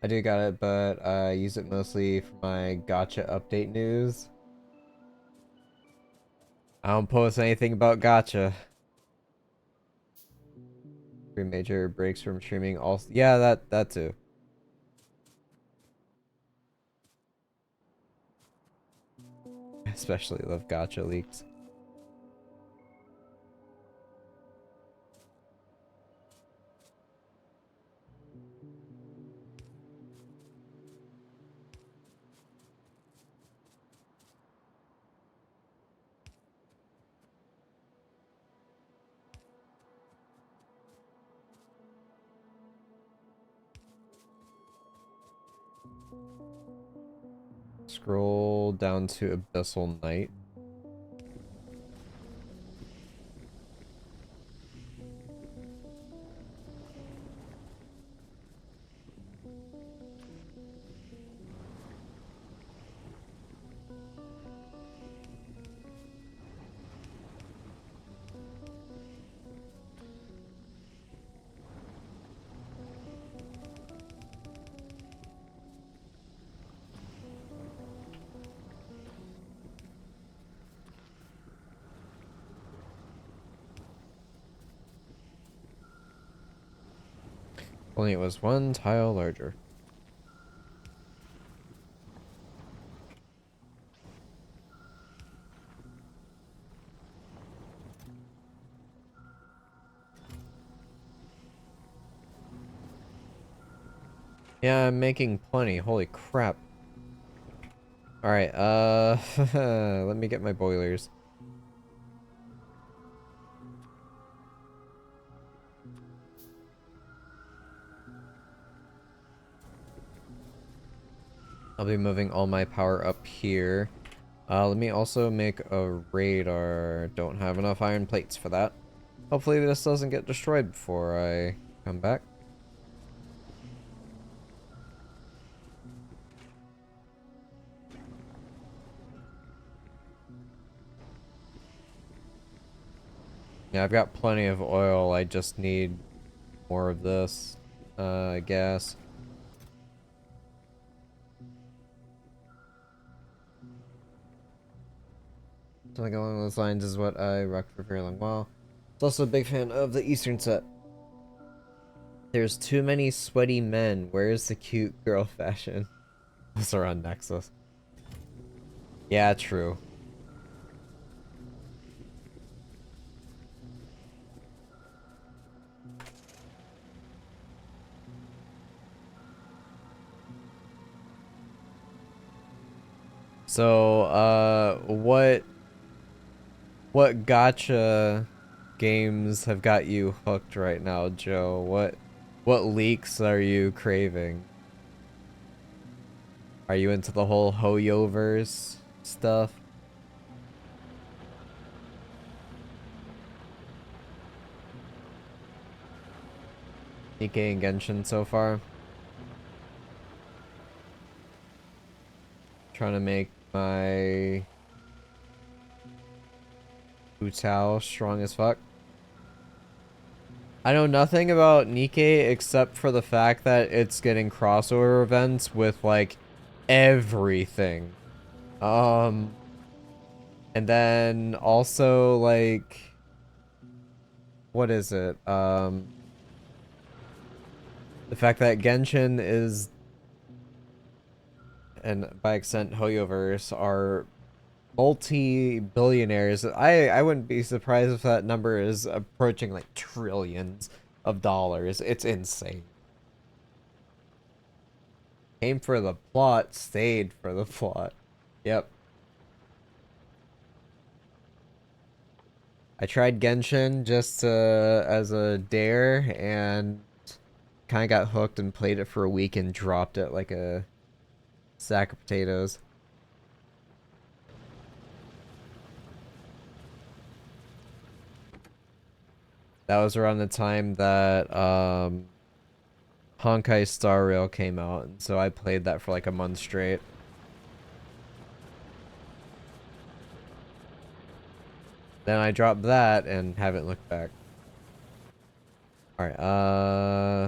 I do got it, but I use it mostly for my gotcha update news. I don't post anything about gotcha. 3 major breaks from streaming also. Yeah, that too. I especially love gotcha leaks. Scroll down to Abyssal Night. Only it was one tile larger. Yeah, I'm making plenty. Holy crap. Alright, let me get my boilers. I'll be moving all my power up here. Let me also make a radar. Don't have enough iron plates for that. Hopefully this doesn't get destroyed before I come back. Yeah, I've got plenty of oil. I just need more of this, I guess. Something along those lines is what I rocked for a very long while. It's also a big fan of the Eastern set. There's too many sweaty men. Where's the cute girl fashion? Those are on Nexus. Yeah, true. So, what gotcha games have got you hooked right now, Joe? What leaks are you craving? Are you into the whole Hoyoverse stuff? Nikkei and Genshin so far? Trying to make my Utao strong as fuck. I know nothing about Nikkei except for the fact that it's getting crossover events with like everything. And then also like what is it? The fact that Genshin is, and by extent Hoyoverse, are multi-billionaires. I wouldn't be surprised if that number is approaching like trillions of dollars. It's insane. Came for the plot, stayed for the plot. Yep. I tried Genshin just as a dare and kind of got hooked and played it for a week and dropped it like a sack of potatoes. That was around the time that Honkai Star Rail came out, and so I played that for like a month straight. Then I dropped that and haven't looked back. Alright,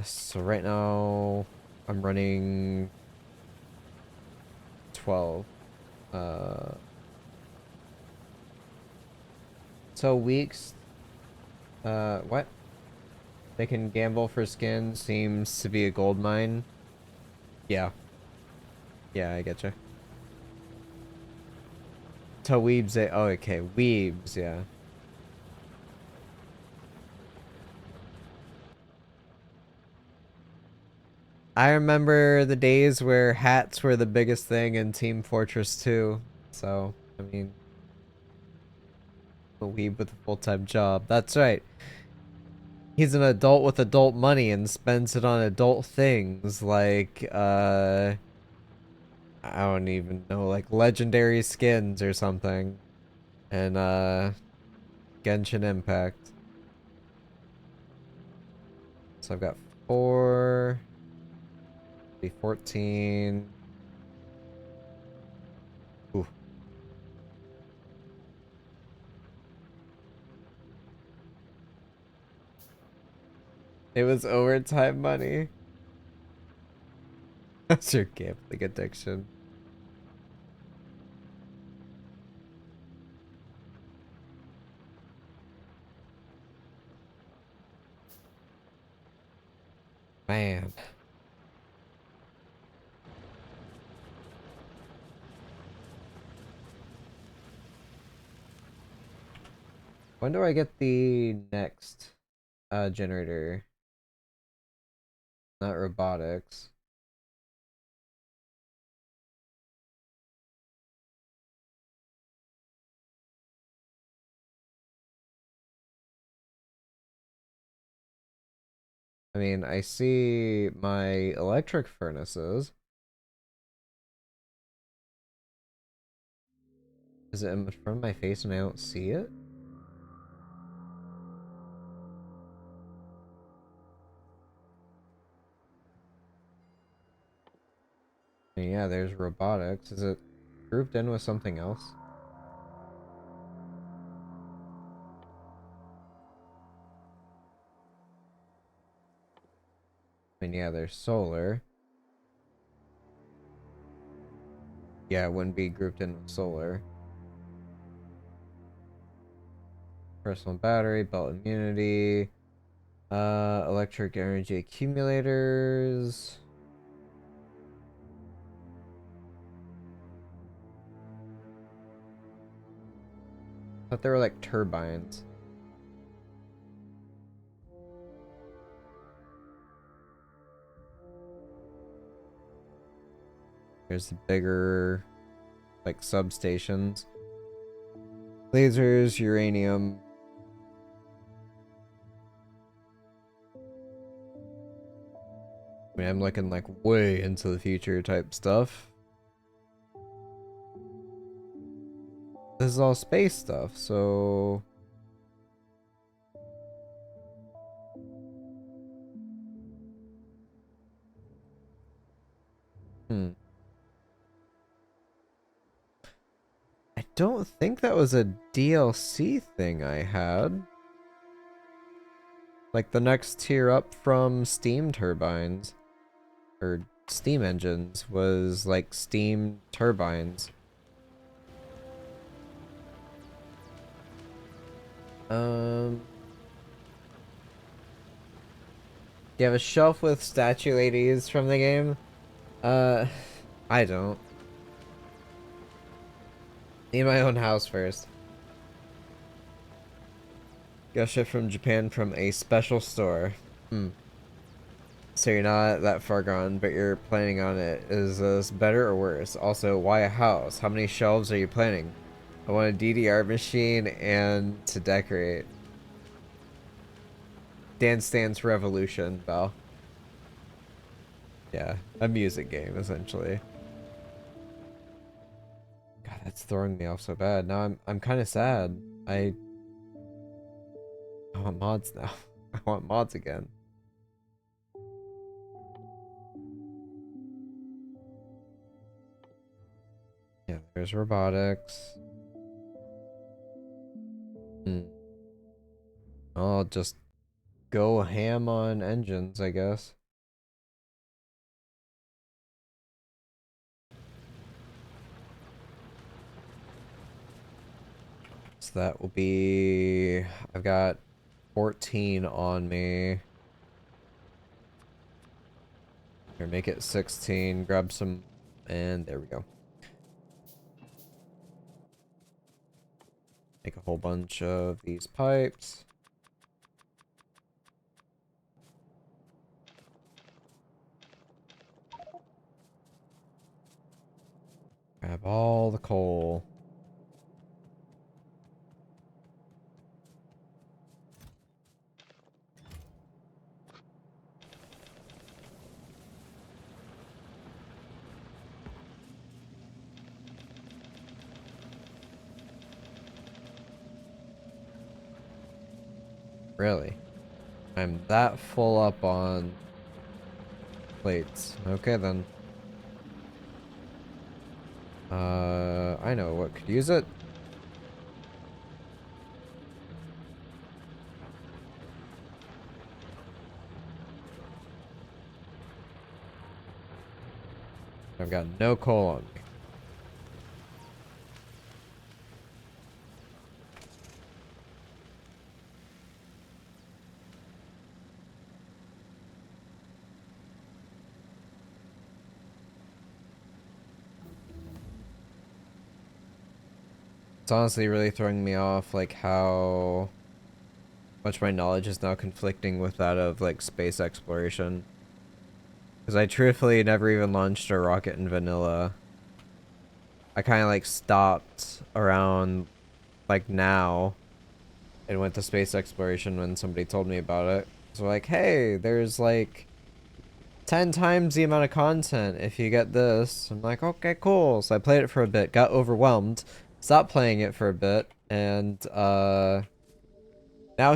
so right now I'm running 12. So weeks, what? They can gamble for skin seems to be a gold mine. Yeah. Yeah, I getcha. To weebs, oh, okay, weebs, yeah. I remember the days where hats were the biggest thing in Team Fortress 2. So, I mean, a weeb with a full-time job. That's right. He's an adult with adult money and spends it on adult things like, I don't even know, like legendary skins or something. And Genshin Impact. So I've got 4, be 14. Ooh. It was overtime money. That's your gambling addiction. Man. When do I get the next generator? Not robotics. I mean, I see my electric furnaces. Is it in front of my face and I don't see it? I mean, yeah, there's robotics. Is it grouped in with something else? I mean, yeah, there's solar. Yeah, it wouldn't be grouped in with solar. Personal battery, belt immunity, electric energy accumulators. I thought they were like turbines. There's the bigger, like, substations. Lasers, uranium. I mean, I'm looking like way into the future type stuff. This is all space stuff, so hmm. I don't think that was a DLC thing I had. Like the next tier up from steam turbines or steam engines was like steam turbines. Um, do you have a shelf with statue ladies from the game? Uh, I don't. Need my own house first. Got ship from Japan from a special store. Hmm. So you're not that far gone, but you're planning on it. Is this better or worse? Also, why a house? How many shelves are you planning? I want a DDR machine and to decorate. Dance Dance Revolution, Bell. Yeah, a music game, essentially. God, that's throwing me off so bad. Now I'm kind of sad. I want mods now. I want mods again. Yeah, there's robotics. Hmm. I'll just go ham on engines, I guess. So that will be... I've got 14 on me. Here, make it 16. Grab some... And there we go. Make a whole bunch of these pipes. Grab all the coal. Really? I'm that full up on plates. Okay then. I know what could use it. I've got no coal on me. It's honestly really throwing me off, like, how much my knowledge is now conflicting with that of, like, space exploration. Because I truthfully never even launched a rocket in vanilla. I kind of, like, stopped around, like, now and went to space exploration when somebody told me about it. So, like, hey, there's, like, 10 times the amount of content if you get this. I'm like, okay, cool. So I played it for a bit, got overwhelmed, stopped playing it for a bit, and now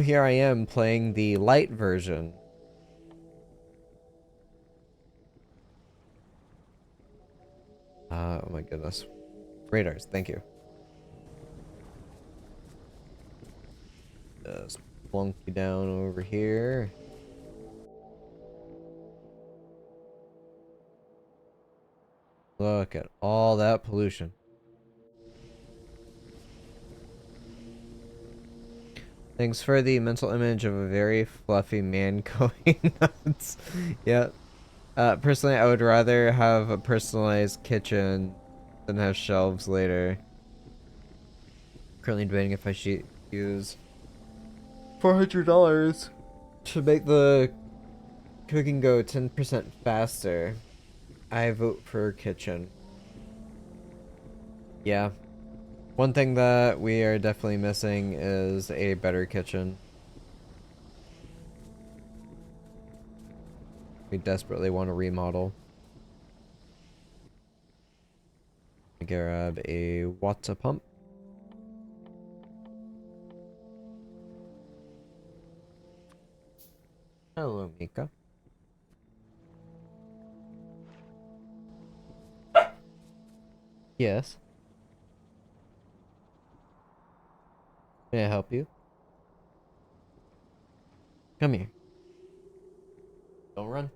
here I am playing the light version. Oh my goodness. Radars, thank you. Just plunk you down over here. Look at all that pollution. Thanks for the mental image of a very fluffy man going nuts. Yeah. Personally, I would rather have a personalized kitchen than have shelves later. Currently debating if I should use $400 to make the cooking go 10% faster. I vote for kitchen. Yeah. One thing that we are definitely missing is a better kitchen. We desperately want to remodel. Grab a water pump. Hello, Mika. Yes. May I help you? Come here. Don't run.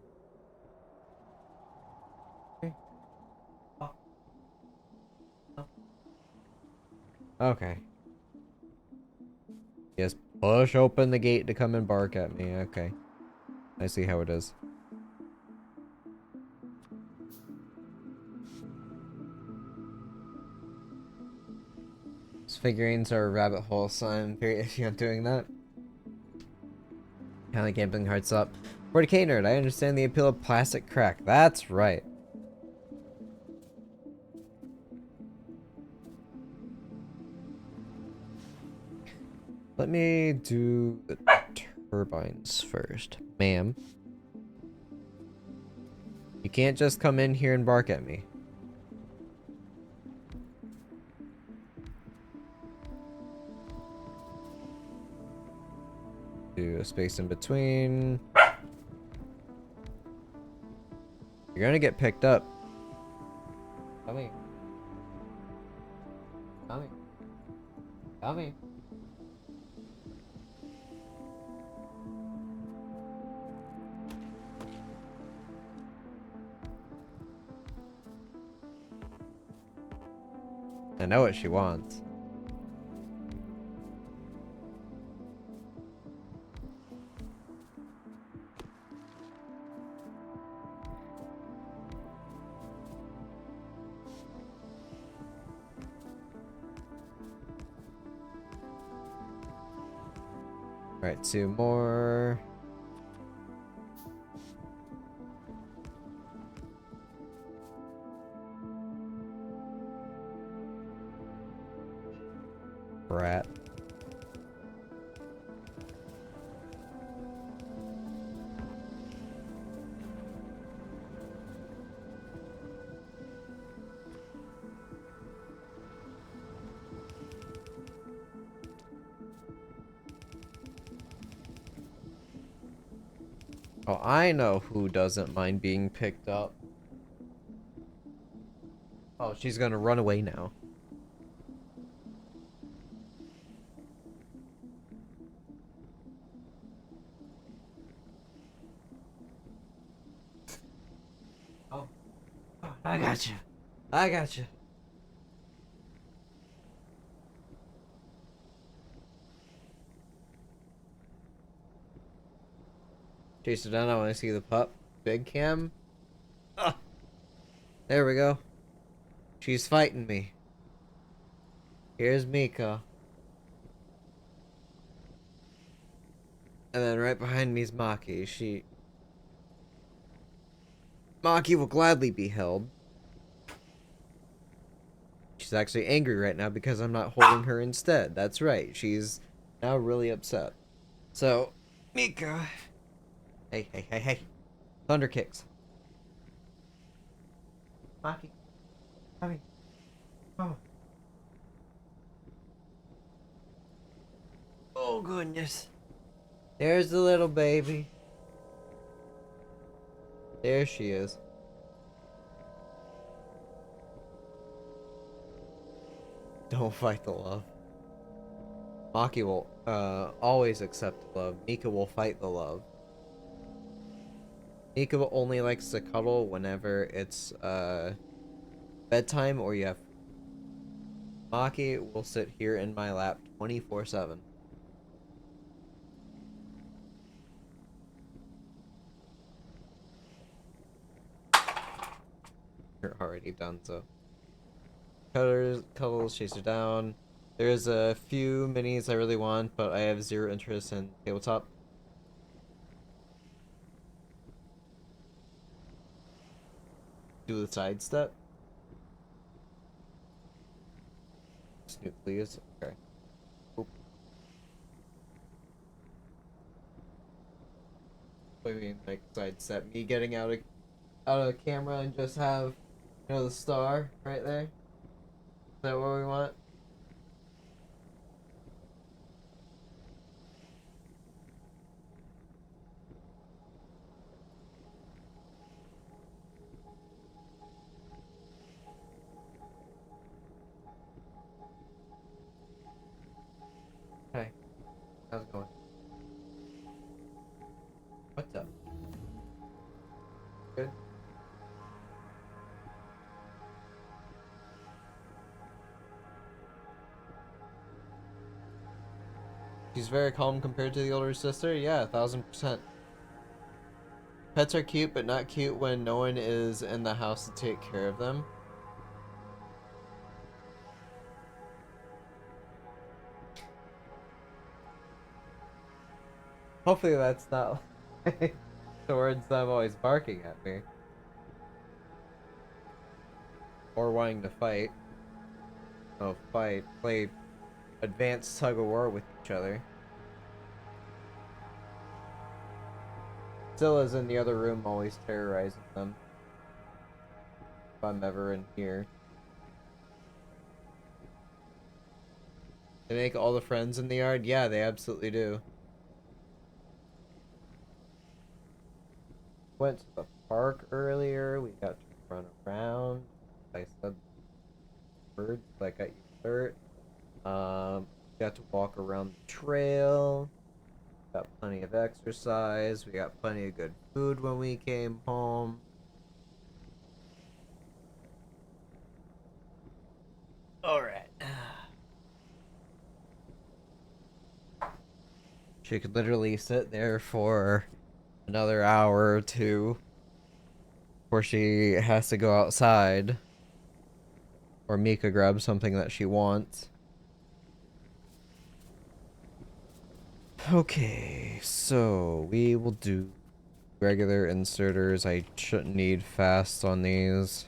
Here. Oh. Oh. Okay. Yes, push open the gate to come and bark at me. Okay. I see how it is. These figurines are a rabbit hole, so I'm very iffy on doing that. Kind of like gambling hearts up. 40k nerd, I understand the appeal of plastic crack. That's right. Let me do the turbines first. Ma'am. You can't just come in here and bark at me. Do a space in between. You're gonna get picked up. Come here. Come here. Come here. I know what she wants. Alright, 2 more. Brat. Oh, I know who doesn't mind being picked up. Oh, she's gonna run away now. Oh, I got you. I got you. Chase her down. I want to see the pup. Big cam. Ah, there we go. She's fighting me. Here's Mika. And then right behind me is Maki. Maki will gladly be held. She's actually angry right now because I'm not holding her instead. That's right. She's now really upset. So, Mika. Hey, hey, hey, hey. Thunder kicks. Maki. Maki. Oh. Oh, goodness. There's the little baby. There she is. Don't fight the love. Maki will always accept love. Mika will fight the love. Mika only likes to cuddle whenever it's bedtime or you have. Maki will sit here in my lap 24/7. You're already done so. Cuddles, chase her down. There's a few minis I really want, but I have zero interest in tabletop. Do the sidestep. Snoop, please. Okay. Oop. What do you mean, like sidestep? Me getting out of the camera and just have, the star right there. Is that what we want? Hey, how's it going? What's up? Good. She's very calm compared to the older sister. Yeah, 1000%. Pets are cute, but not cute when no one is in the house to take care of them. Hopefully that's not like towards them always barking at me. Or wanting to fight. Oh, fight. Play advanced tug of war with each other. Scylla's in the other room always terrorizing them. If I'm ever in here. They make all the friends in the yard? Yeah, they absolutely do. Went to the park earlier. We got to run around. I said birds that got you hurt. Got to walk around the trail. Got plenty of exercise. We got plenty of good food when we came home. Alright. She could literally sit there for another hour or two before she has to go outside. Or Mika grabs something that she wants. Okay, so we will do regular inserters. I shouldn't need fast on these.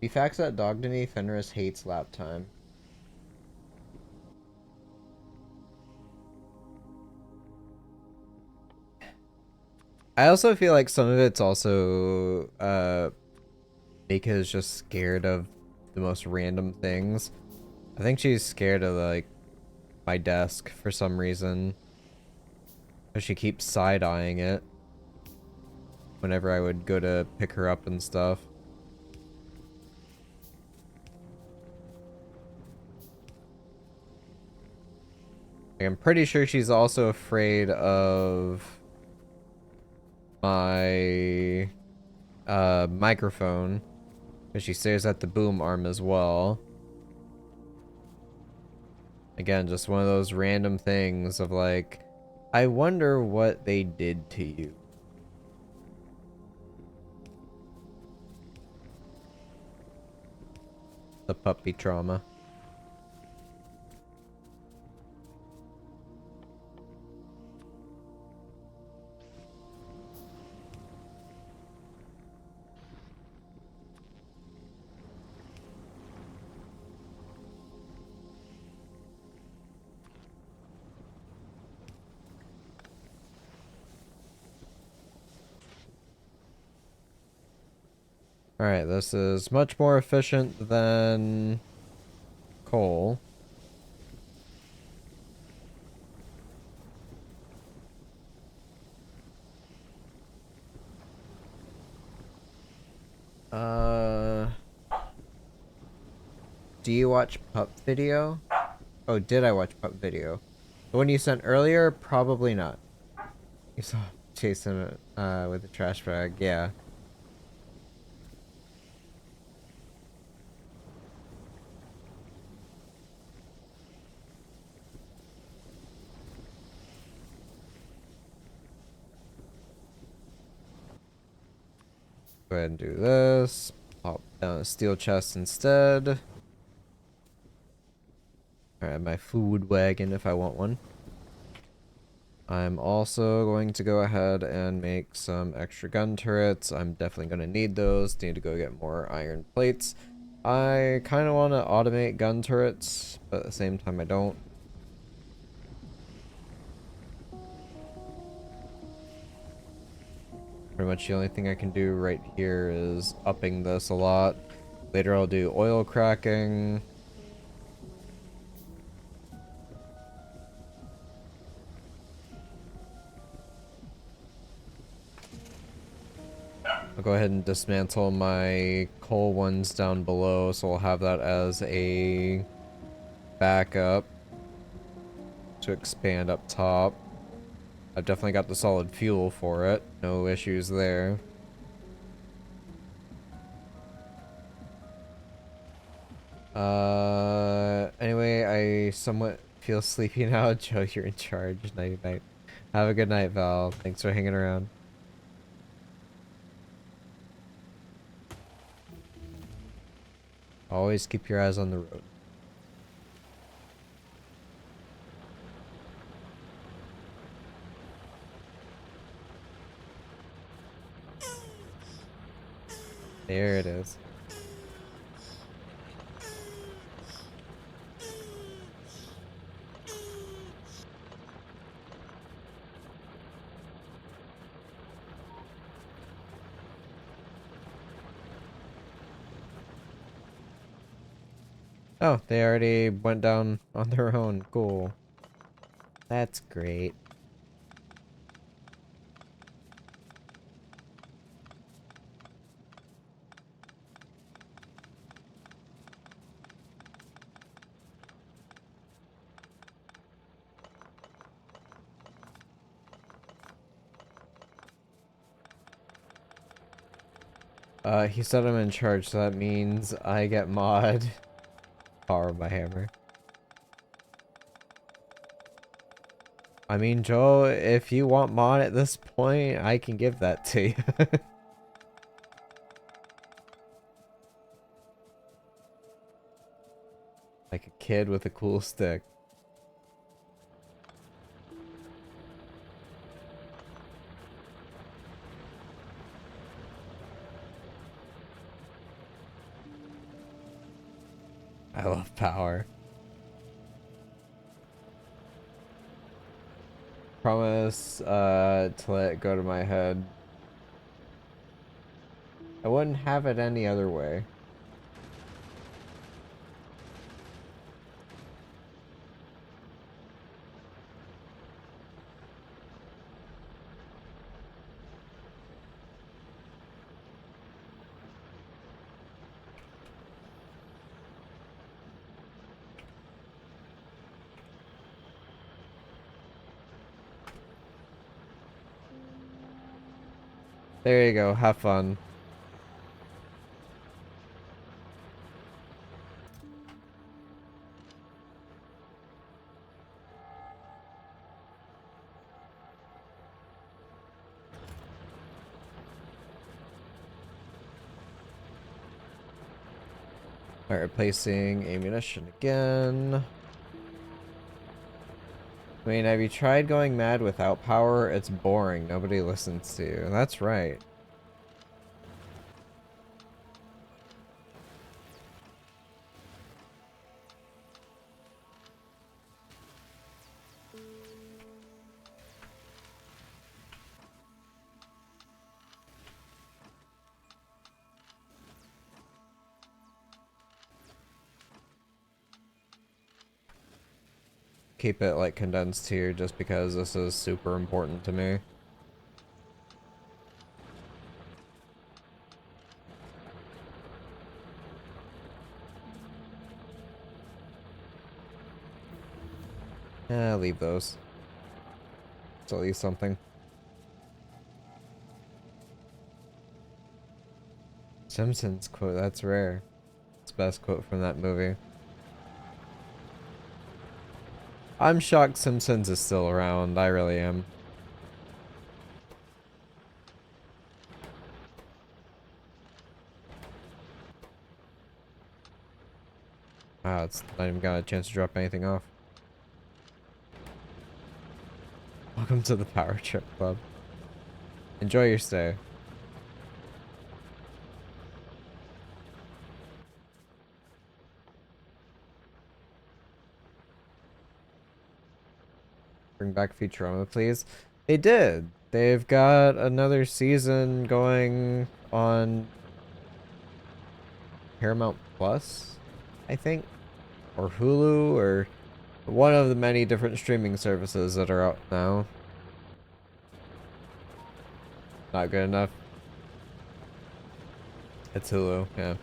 You fax that dog to me. Fenris hates lap time. I also feel like some of it's also Mika is just scared of the most random things. I think she's scared of like my desk for some reason. Cause she keeps side-eyeing it whenever I would go to pick her up and stuff. I'm pretty sure she's also afraid of my microphone. Because she stares at the boom arm as well. Again, just one of those random things of like, I wonder what they did to you. The puppy trauma. Alright, this is much more efficient than coal. Do you watch Pup Video? Oh, did I watch Pup Video? The one you sent earlier? Probably not. You saw Jason with the trash bag, yeah. Go ahead and do this. Pop down a steel chest instead. Alright, my food wagon if I want one. I'm also going to go ahead and make some extra gun turrets. I'm definitely going to need those. Need to go get more iron plates. I kind of want to automate gun turrets, but at the same time I don't. Pretty much the only thing I can do right here is upping this a lot. Later I'll do oil cracking. I'll go ahead and dismantle my coal ones down below, so I'll have that as a backup to expand up top. I've definitely got the solid fuel for it. No issues there. Anyway, I somewhat feel sleepy now. Joe, you're in charge. Night night. Have a good night, Val. Thanks for hanging around. Always keep your eyes on the road. There it is. Oh, they already went down on their own. Cool. That's great. He said I'm in charge, so that means I get mod. Power my hammer. I mean, Joe, if you want mod at this point, I can give that to you. Like a kid with a cool stick. I love power. Promise to let it go to my head. I wouldn't have it any other way. There you go. Have fun. Alright, replacing ammunition again. I mean, have you tried going mad without power? It's boring. Nobody listens to you. That's right. Keep it like condensed here just because this is super important to me. Leave those. It's at least something. Simpsons quote, that's rare. It's the best quote from that movie. I'm shocked Simpsons is still around, I really am. Wow, it's not even got a chance to drop anything off. Welcome to the Power Trip Club. Enjoy your stay. Bring back Futurama, please. They did. They've got another season going on Paramount Plus, I think, or Hulu, or one of the many different streaming services that are out now. Not good enough. It's Hulu, yeah.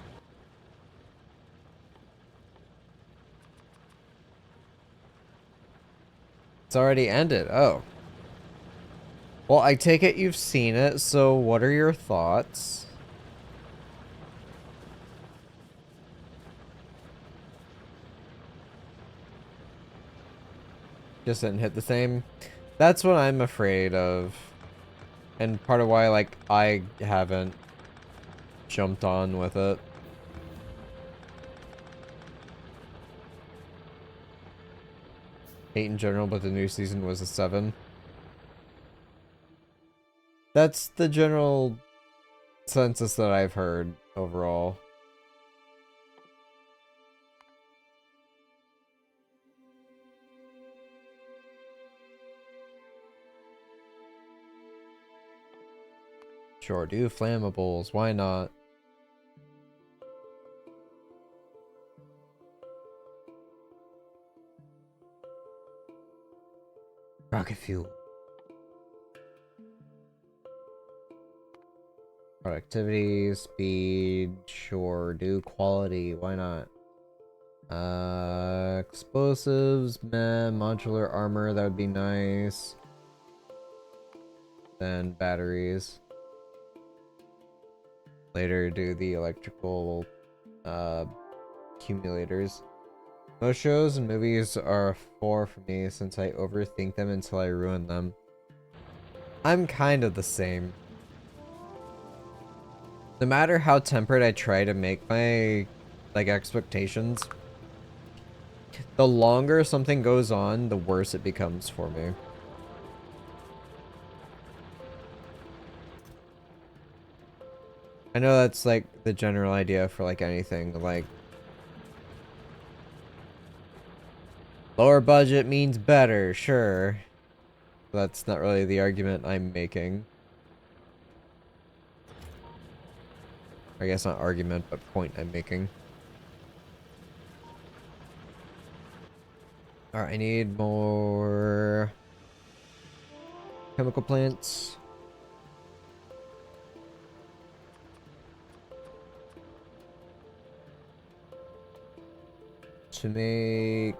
It's already ended. Oh. Well, I take it you've seen it, so what are your thoughts? Just didn't hit the same. That's what I'm afraid of. And part of why, like, I haven't jumped on with it. 8 in general, but the new season was a 7. That's the general census that I've heard overall. Sure, do flammables, why not? Rocket fuel. Productivity, speed, sure, do quality, why not? Explosives, meh, modular armor, that would be nice. Then batteries. Later do the electrical, accumulators. Most shows and movies are a 4 for me since I overthink them until I ruin them. I'm kind of the same. No matter how tempered I try to make my, like, expectations, the longer something goes on, the worse it becomes for me. I know that's, like, the general idea for, like, anything, like, lower budget means better, sure. That's not really the argument I'm making. I guess not argument, but point I'm making. Alright, I need more chemical plants. To make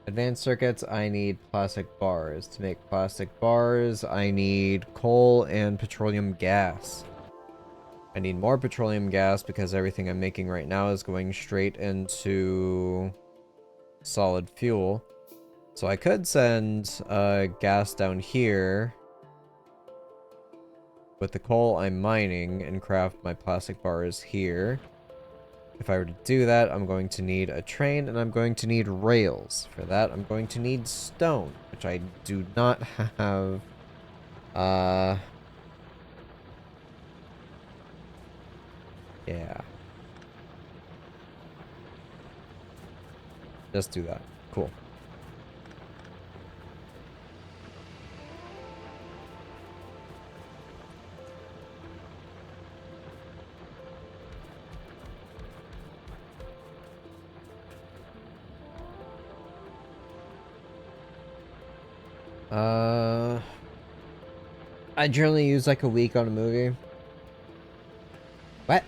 Advanced circuits, I need plastic bars. To make plastic bars, I need coal and petroleum gas. I need more petroleum gas because everything I'm making right now is going straight into solid fuel. So I could send gas down here with the coal I'm mining and craft my plastic bars here. If I were to do that, I'm going to need a train and I'm going to need rails. For that, I'm going to need stone, which I do not have. Yeah. Just do that. Cool. I generally use like a week on a movie. What?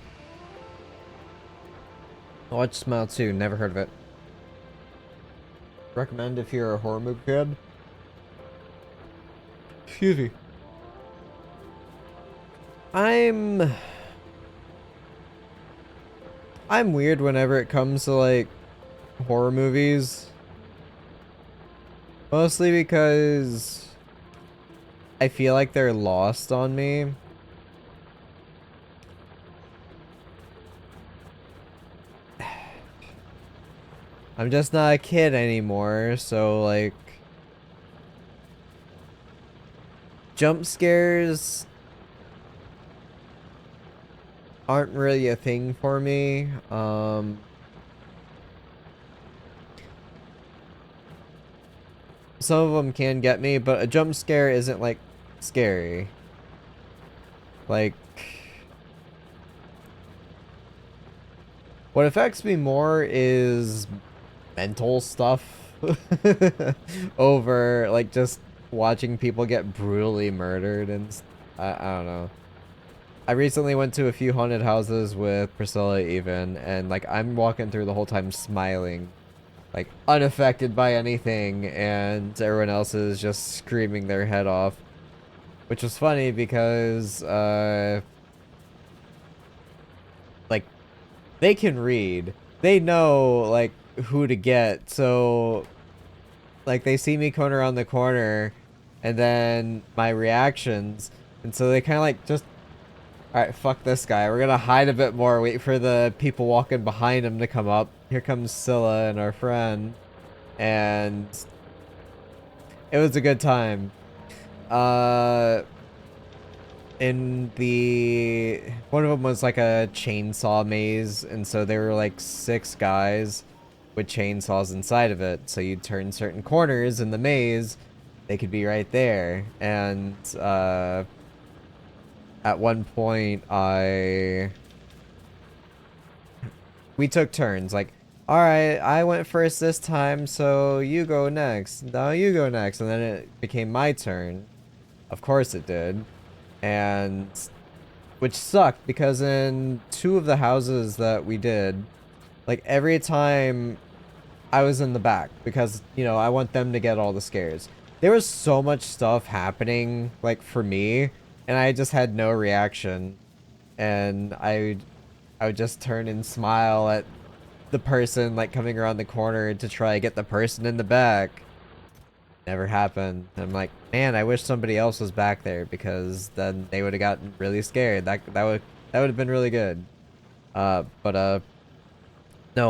I watched Smile 2, never heard of it. Recommend if you're a horror movie fan? Excuse me. I'm weird whenever it comes to like horror movies. Mostly because I feel like they're lost on me. I'm just not a kid anymore, so like jump scares aren't really a thing for me. Some of them can get me, but a jump scare isn't like scary. Like what affects me more is mental stuff over like just watching people get brutally murdered and I don't know. I recently went to a few haunted houses with Priscilla even, and like I'm walking through the whole time smiling, like unaffected by anything, and everyone else is just screaming their head off, which was funny because like they can read, they know like who to get, so like they see me coming around the corner, and then my reactions, and so they kind of like just. Alright, fuck this guy. We're gonna hide a bit more, wait for the people walking behind him to come up. Here comes Scylla and our friend. And it was a good time. In the... One of them was like a chainsaw maze, and so there were like 6 guys with chainsaws inside of it. So you'd turn certain corners in the maze, they could be right there. And, at one point, we took turns, like, alright, I went first this time, so you go next. Now you go next. And then it became my turn. Of course it did. And, which sucked, because in 2 of the houses that we did, like, every time I was in the back, because, you know, I want them to get all the scares. There was so much stuff happening, like, for me, and I just had no reaction. And I would just turn and smile at the person like coming around the corner to try to get the person in the back. Never happened. I'm like, man, I wish somebody else was back there because then they would have gotten really scared. That would have been really good. No,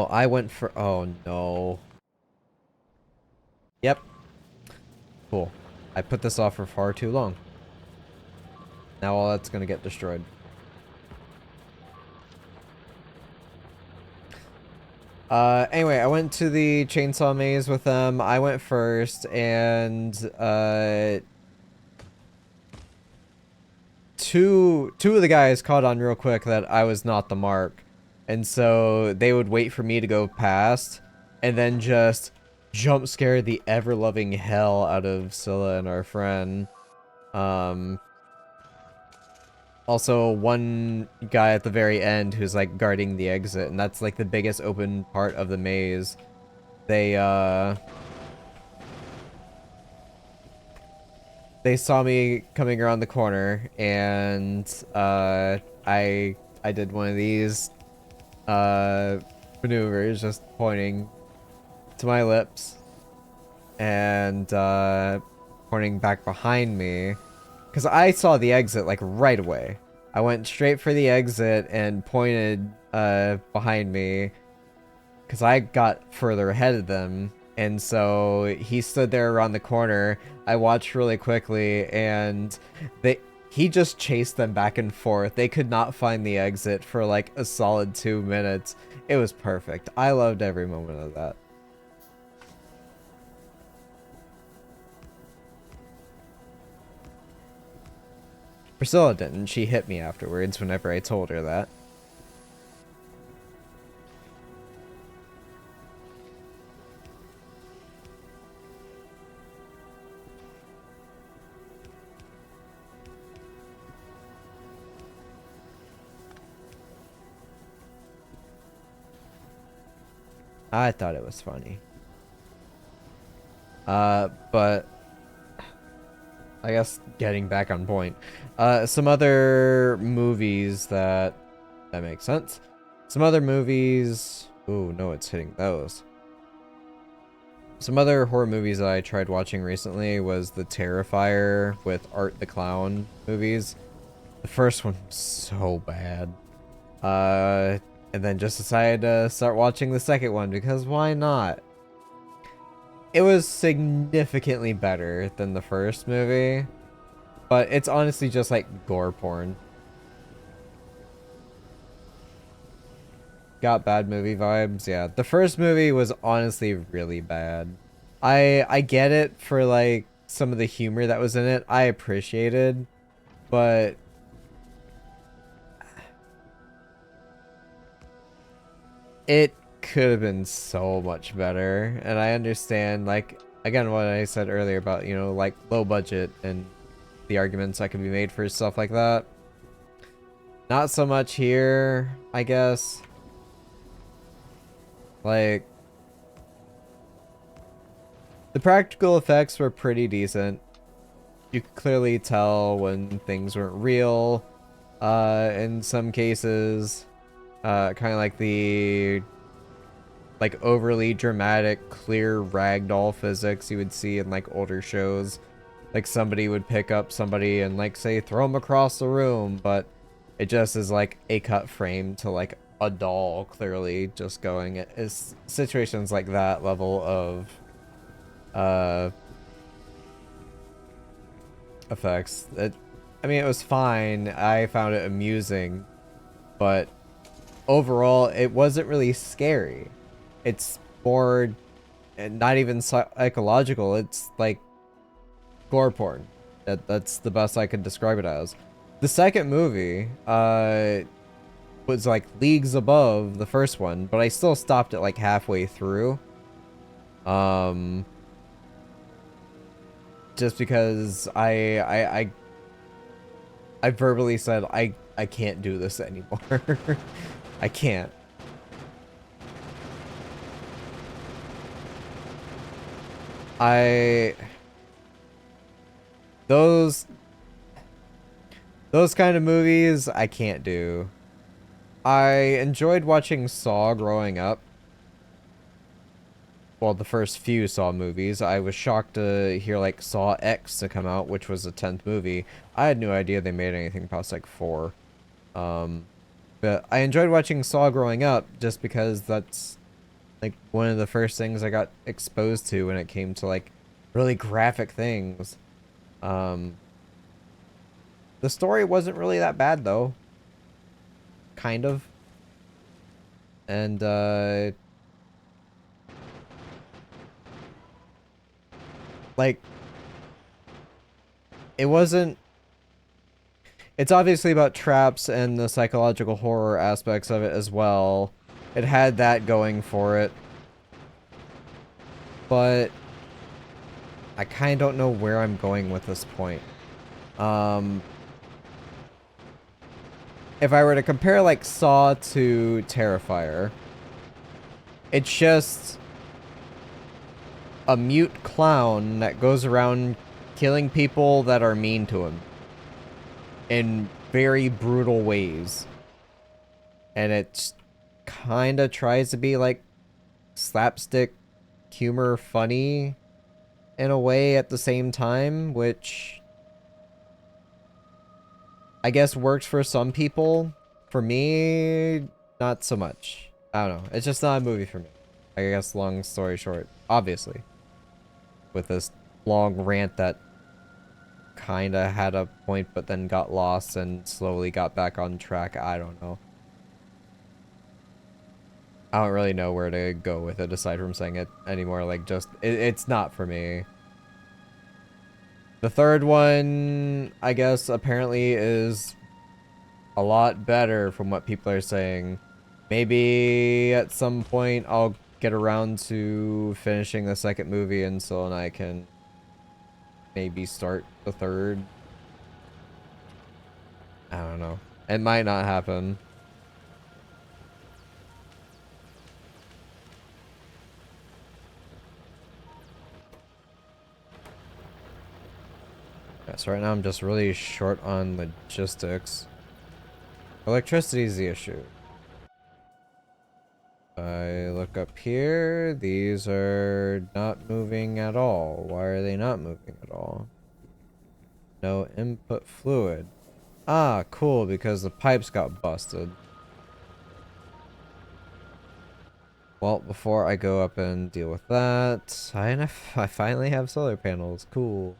I went for. Oh no. Yep. Cool. I put this off for far too long. Now all that's gonna get destroyed. Anyway, I went to the chainsaw maze with them. I went first, and, two of the guys caught on real quick that I was not the mark. And so they would wait for me to go past, and then just jump scare the ever-loving hell out of Scylla and our friend. Also, one guy at the very end who's, like, guarding the exit, and that's, like, the biggest open part of the maze. They, they saw me coming around the corner, and I did one of these maneuvers, just pointing to my lips and pointing back behind me, because I saw the exit like right away. I went straight for the exit and pointed behind me because I got further ahead of them. And so he stood there around the corner. I watched really quickly, and he just chased them back and forth. They could not find the exit for like a solid 2 minutes. It was perfect. I loved every moment of that. Priscilla didn't. She hit me afterwards whenever I told her that. I thought it was funny. But I guess getting back on point. Some other movies that makes sense. Some other movies. Ooh, no, it's hitting those. Some other horror movies that I tried watching recently was the Terrifier with Art the Clown movies. The first one was so bad. And then just decided to start watching the second one because why not? It was significantly better than the first movie, but it's honestly just like gore porn. Got bad movie vibes, yeah. The first movie was honestly really bad. I get it for like some of the humor that was in it. I appreciated, but it could have been so much better. And I understand, like, again, what I said earlier about, you know, like low budget and the arguments that can be made for stuff like that. Not so much here, I guess. Like, the practical effects were pretty decent. You could clearly tell when things weren't real. In some cases, kind of like the overly dramatic, clear ragdoll physics you would see in like older shows. Like somebody would pick up somebody and like say throw them across the room, but it just is like a cut frame to like a doll clearly just going. It is situations like that level of effects. I mean, it was fine. I found it amusing, but overall, it wasn't really scary. It's more, not even psychological. It's like gore porn. That's the best I could describe it as. The second movie, was like leagues above the first one, but I still stopped it like halfway through. Just because I verbally said I can't do this anymore. I can't. Those kind of movies I can't do. I enjoyed watching Saw growing up. Well, the first few Saw movies. I was shocked to hear like Saw X to come out, which was the 10th movie. I had no idea they made anything past like 4. But I enjoyed watching Saw growing up just because that's like one of the first things I got exposed to when it came to like really graphic things. The story wasn't really that bad though. Kind of. And like it wasn't, it's obviously about traps and the psychological horror aspects of it as well. It had that going for it. But I kind of don't know where I'm going with this point. If I were to compare like Saw to Terrifier, it's just a mute clown that goes around killing people that are mean to him in very brutal ways. And it kind of tries to be like slapstick humor funny in a way at the same time, which I guess works for some people. For me, not so much. I don't know. It's just not a movie for me. I guess long story short, obviously. With this long rant that kind of had a point but then got lost and slowly got back on track. I don't know. I don't really know where to go with it aside from saying it anymore. Like, just, it's not for me. The third one, I guess, apparently is a lot better from what people are saying. Maybe at some point I'll get around to finishing the second movie and so and I can maybe start the third. I don't know. It might not happen. Yeah, so right now I'm just really short on logistics. Electricity is the issue. I look up here. These are not moving at all. Why are they not moving at all? No input fluid. Ah, cool, because the pipes got busted. Well, before I go up and deal with that, I finally have solar panels. Cool.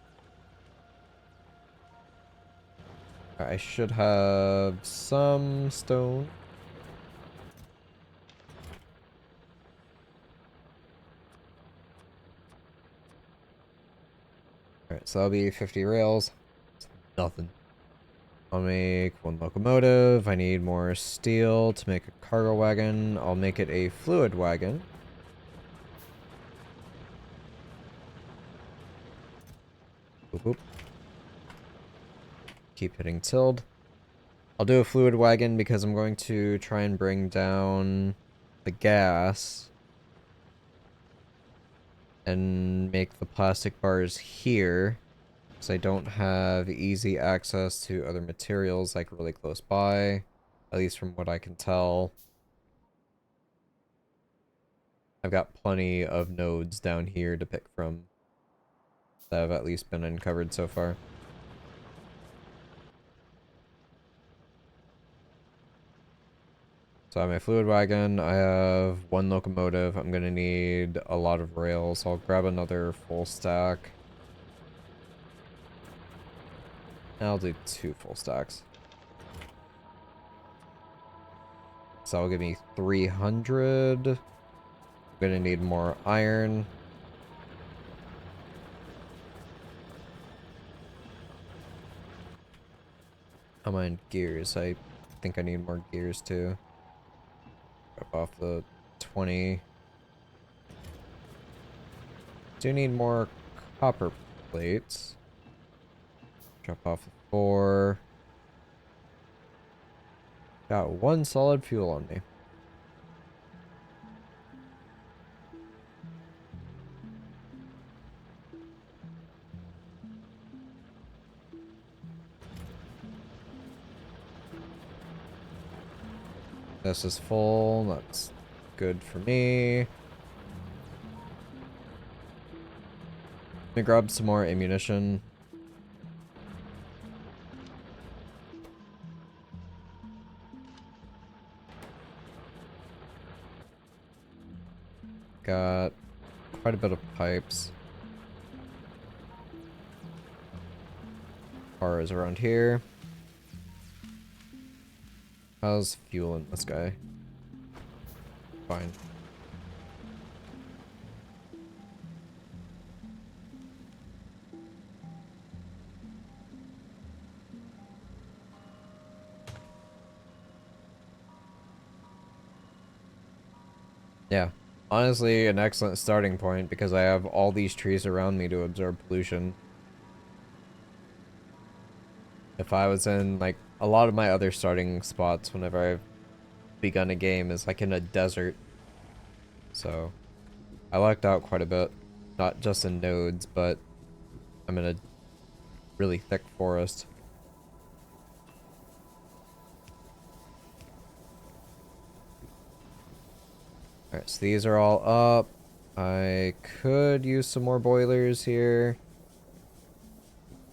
I should have some stone. Alright, so that'll be 50 rails. It's nothing. I'll make one locomotive. I need more steel to make a cargo wagon. I'll make it a fluid wagon. Boop, boop. Keep hitting tilde. I'll do a fluid wagon because I'm going to try and bring down the gas and make the plastic bars here, because I don't have easy access to other materials like really close by, at least from what I can tell. I've got plenty of nodes down here to pick from that have at least been uncovered so far. So I have my fluid wagon, I have one locomotive, I'm gonna need a lot of rails, so I'll grab another full stack. I'll do 2 full stacks. So that'll give me 300. I'm gonna need more iron. How am I in gears? I think I need more gears too. Drop off the 20. Do need more copper plates. Drop off the 4. Got 1 solid fuel on me. This is full. That's good for me. Let me grab some more ammunition. Got quite a bit of pipes. Car is around here. How's fuel in this guy? Fine. Yeah. Honestly, an excellent starting point because I have all these trees around me to absorb pollution. If I was in, like, a lot of my other starting spots whenever I've begun a game is, like, in a desert. So, I lucked out quite a bit. Not just in nodes, but I'm in a really thick forest. Alright, so these are all up. I could use some more boilers here.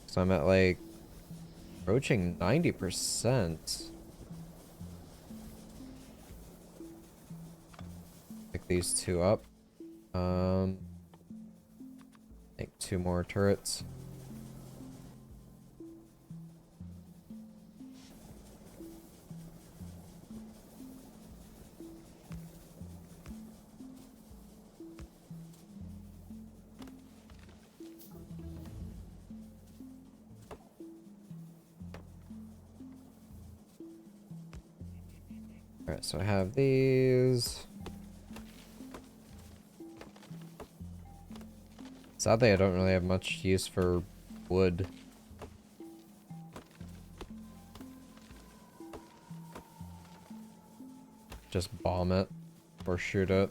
So I'm at like approaching 90%. Pick these two up. Make 2 more turrets. Alright, so I have these. Sadly, I don't really have much use for wood. Just bomb it or shoot it.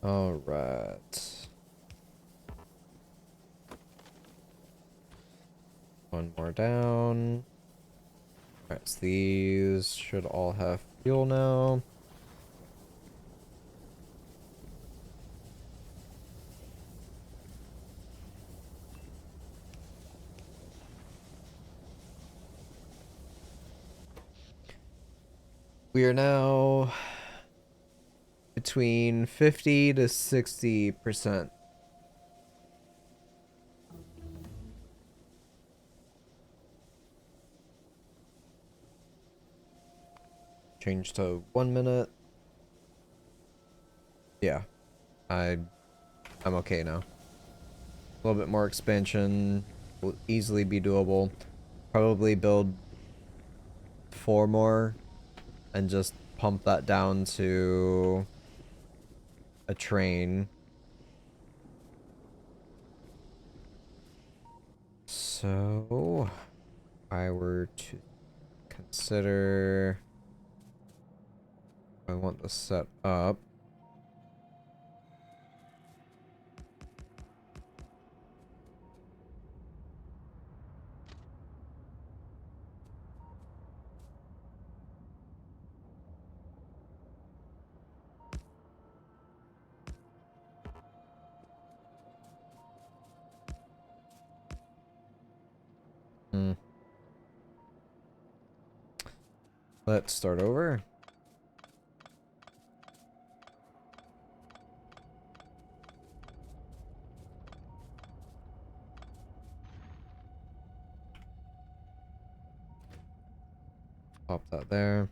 Alright. One more down. Alright, so these should all have fuel now. We are now between 50 to 60%. Change to 1 minute. Yeah, I'm okay now. A little bit more expansion will easily be doable. Probably build 4 more and just pump that down to a train. So, if I were to consider I want this set up. Hmm. Let's start over. Pop that there.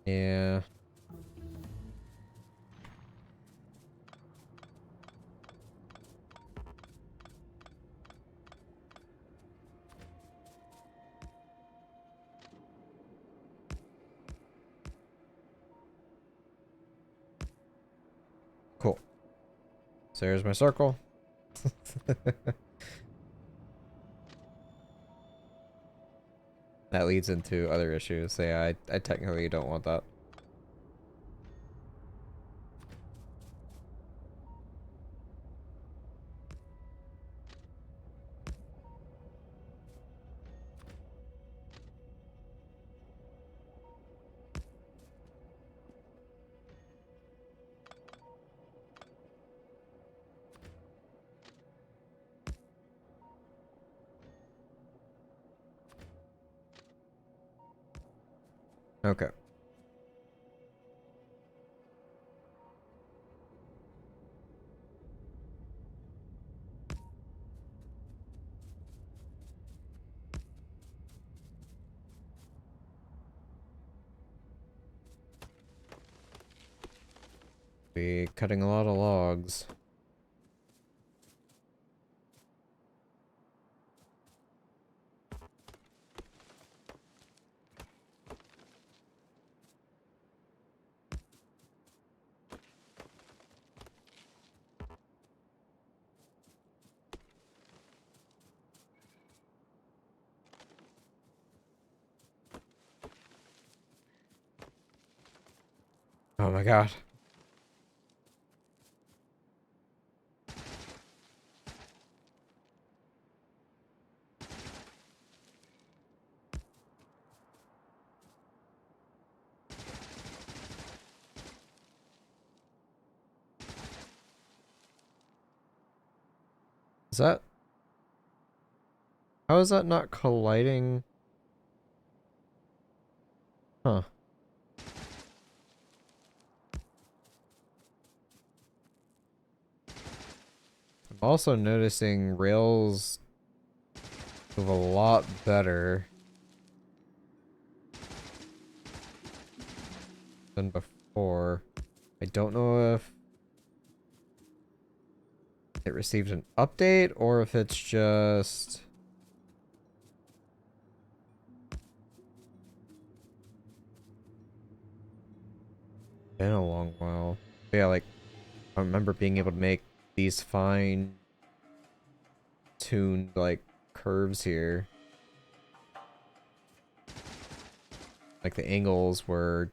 Yeah. Cool. So here's my circle. That leads into other issues. So yeah, I technically don't want that. Okay. Be cutting a lot of logs. Oh my god. Is that... How is that not colliding? Huh. I'm also noticing rails move a lot better than before. I don't know if it received an update or if it's just been a long while. But yeah, like I remember being able to make these fine tuned like curves here. Like the angles were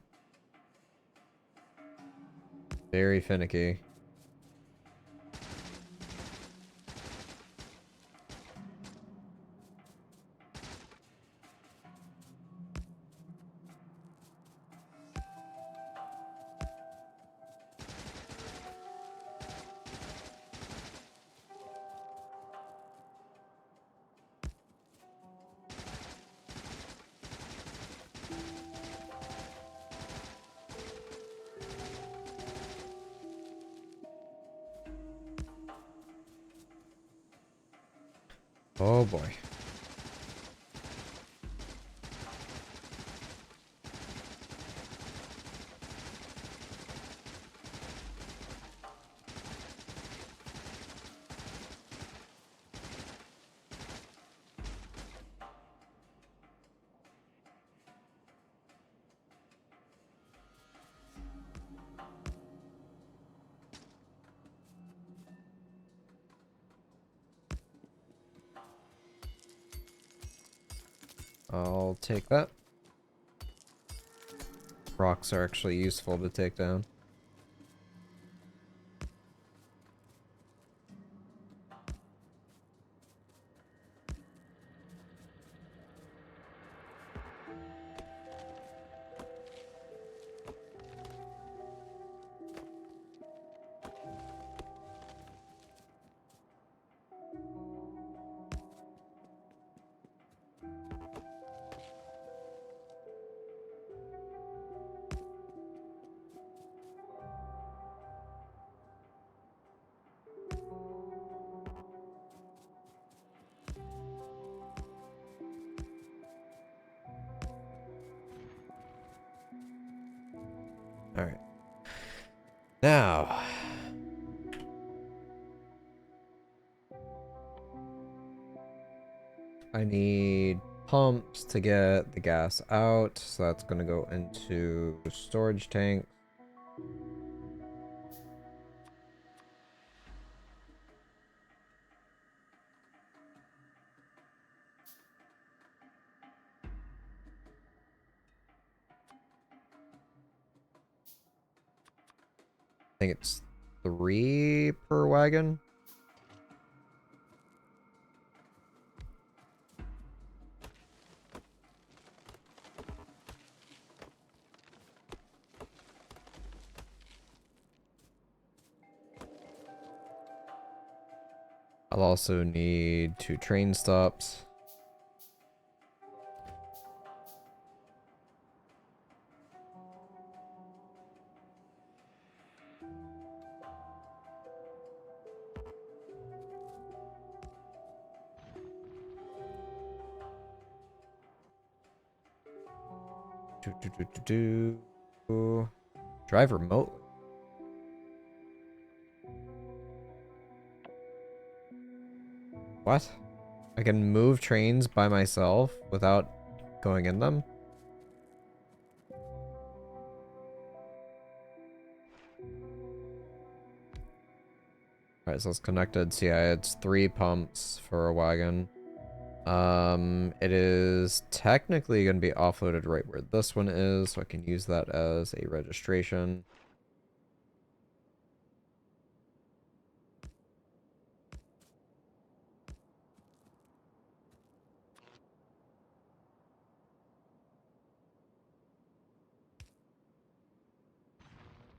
very finicky. Oh boy. I'll take that. Rocks are actually useful to take down. Alright. Now, I need pumps to get the gas out, so that's gonna go into storage tank. I think it's 3 per wagon. I'll also need 2 train stops. Drive remotely. What? I can move trains by myself without going in them? Alright, so it's connected. So yeah, it's 3 pumps for a wagon. It is technically going to be offloaded right where this one is, so I can use that as a registration.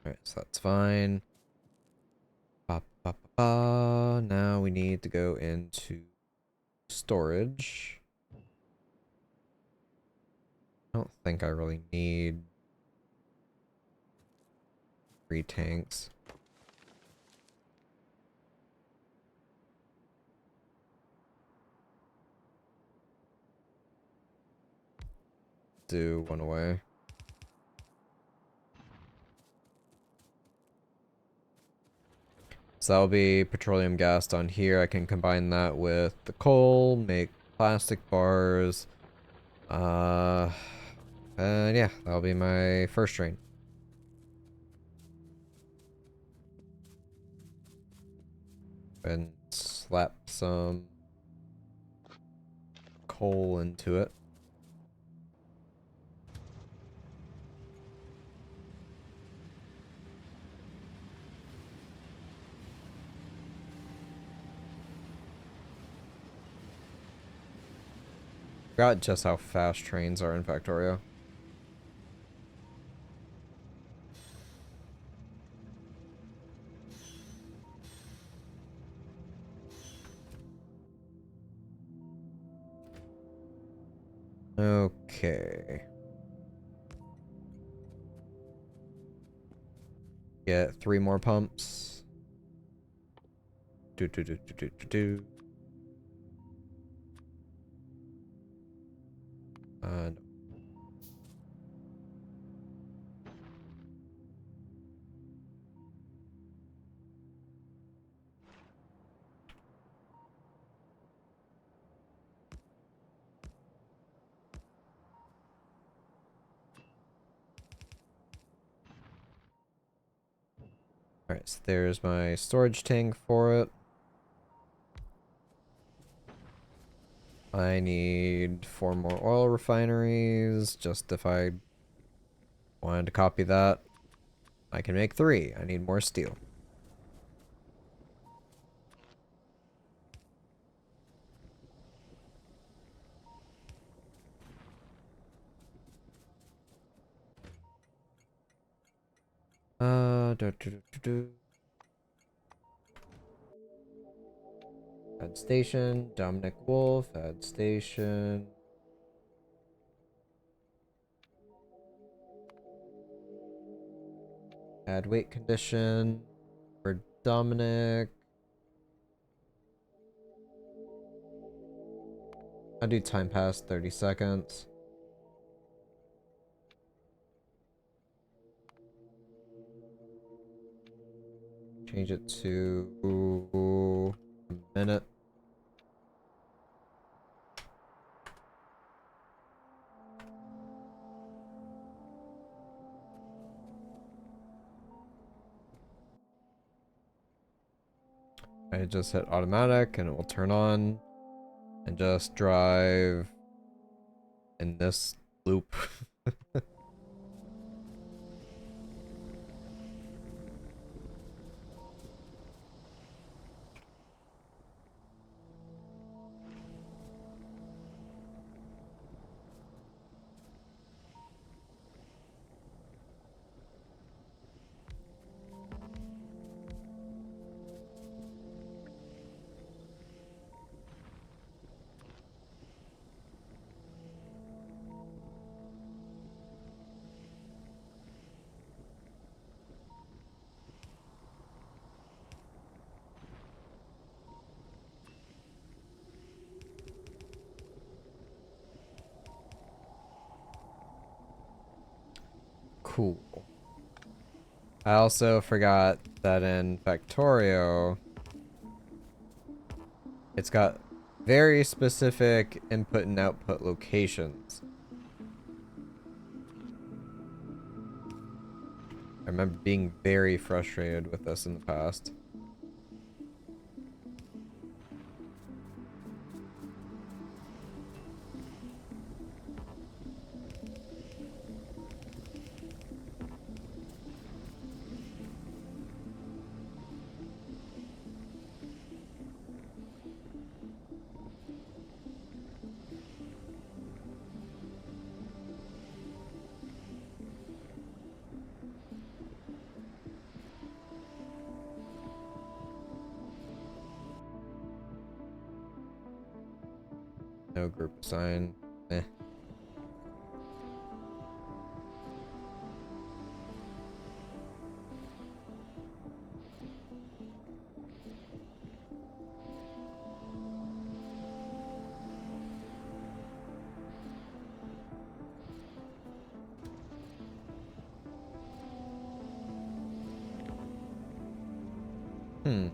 Alright, so that's fine. Now we need to go into storage. I don't think I really need 3 tanks. Do one away. So that'll be petroleum gas down here. I can combine that with the coal, make plastic bars. And yeah, that'll be my first train. And slap some coal into it. Forgot just how fast trains are in Factorio. Okay. Get 3 more pumps. Do. No. Alright, so there's my storage tank for it. I need 4 more oil refineries, just if I wanted to copy that. I can make 3. I need more steel. Do. Add station, Dominic Wolf, add station. Add weight condition for Dominic. I'll do time past 30 seconds. Change it to a minute. I just hit automatic and it will turn on and just drive in this loop. Cool. I also forgot that in Factorio, it's got very specific input and output locations. I remember being very frustrated with this in the past. No group assign. Eh. Hmm.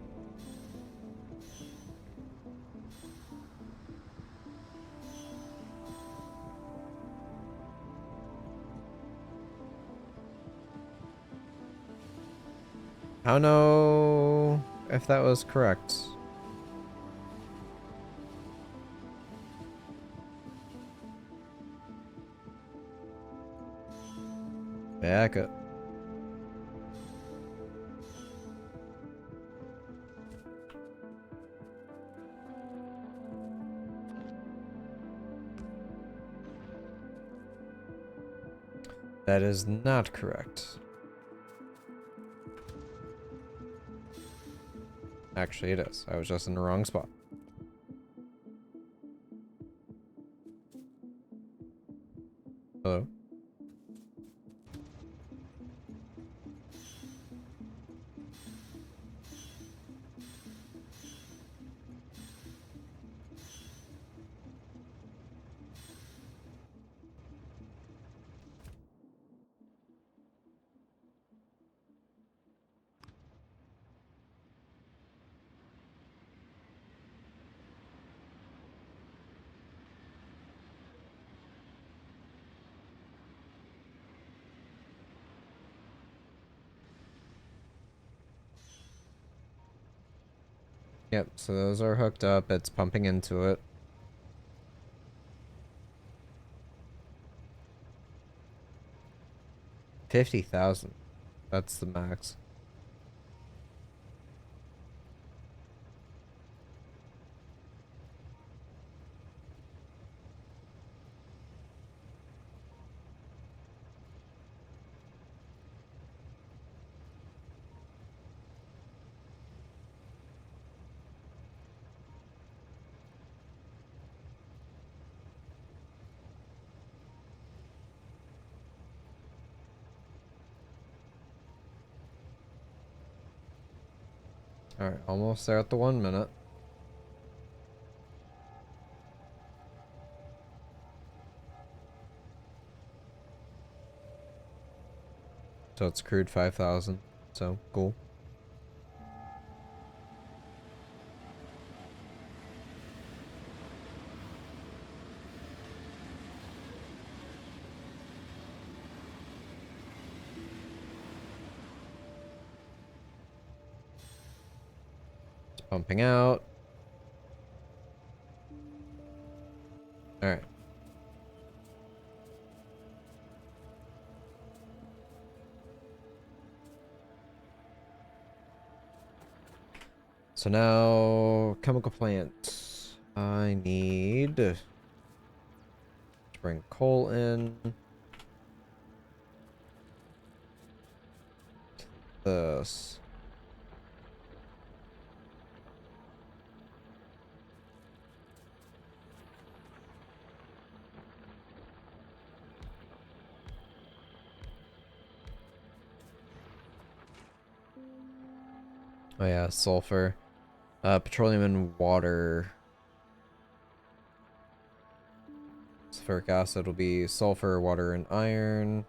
I don't know if that was correct. Back up. That is not correct. Actually, it is. I was just in the wrong spot. Hello? Yep, so those are hooked up. It's pumping into it. 50,000. That's the max. Alright, almost there at the 1 minute. So it's accrued 5,000. So, cool. It's pumping out. Alright. So now, chemical plant. I need to bring coal in. This. Oh yeah, sulfur. Petroleum and water. Sulfuric acid will be sulfur, water, and iron.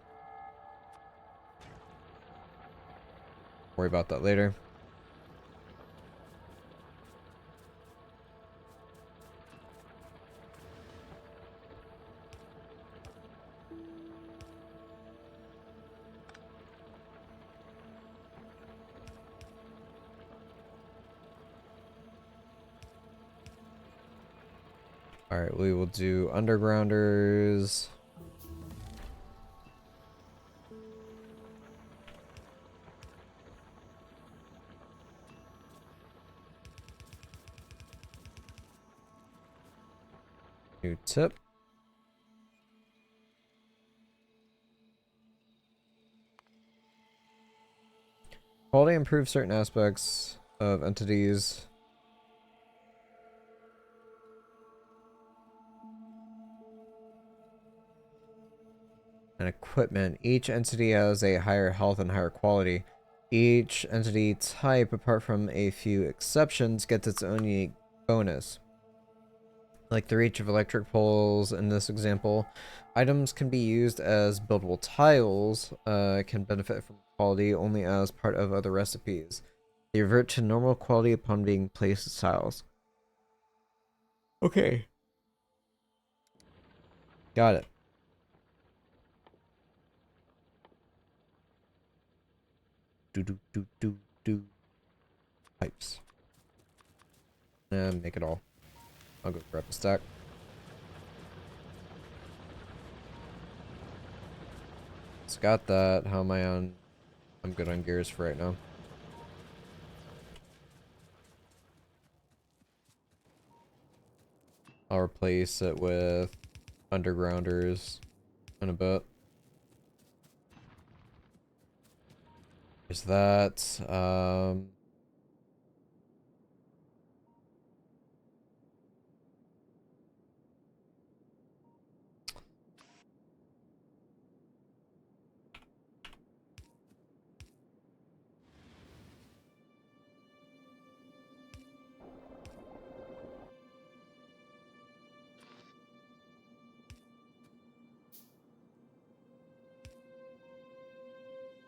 Worry about that later. Alright, we will do undergrounders. New tip. Quality improves certain aspects of entities. And equipment. Each entity has a higher health and higher quality. Each entity type, apart from a few exceptions, gets its own unique bonus. Like the reach of electric poles in this example, items can be used as buildable tiles, can benefit from quality only as part of other recipes. They revert to normal quality upon being placed as tiles. Okay. Got it. Do. Pipes. And make it all. I'll go grab a stack. It's got that. How am I on? I'm good on gears for right now. I'll replace it with undergrounders in a bit. There's that.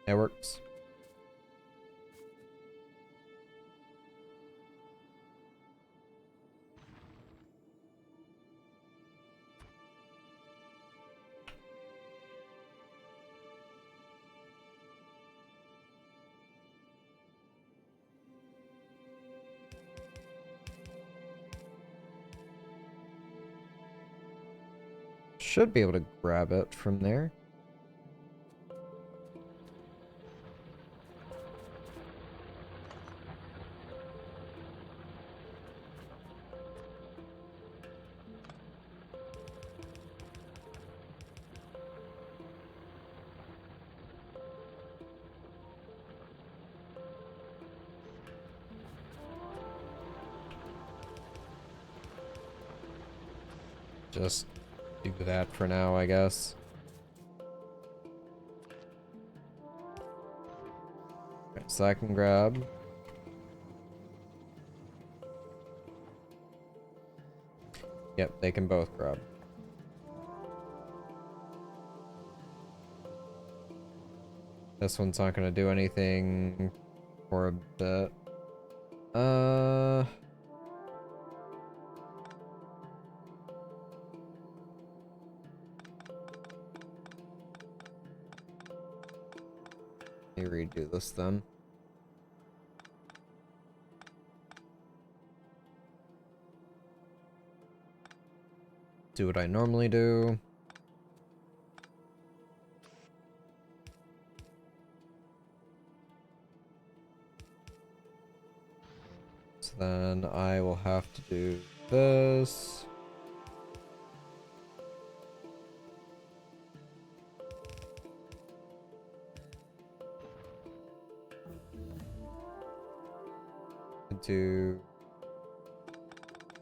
That works. Should be able to grab it from there. Just do that for now, I guess. Right, so I can grab. Yep, they can both grab. This one's not gonna do anything for a bit. Let me redo this then. Do what I normally do. So then I will have to do this. Do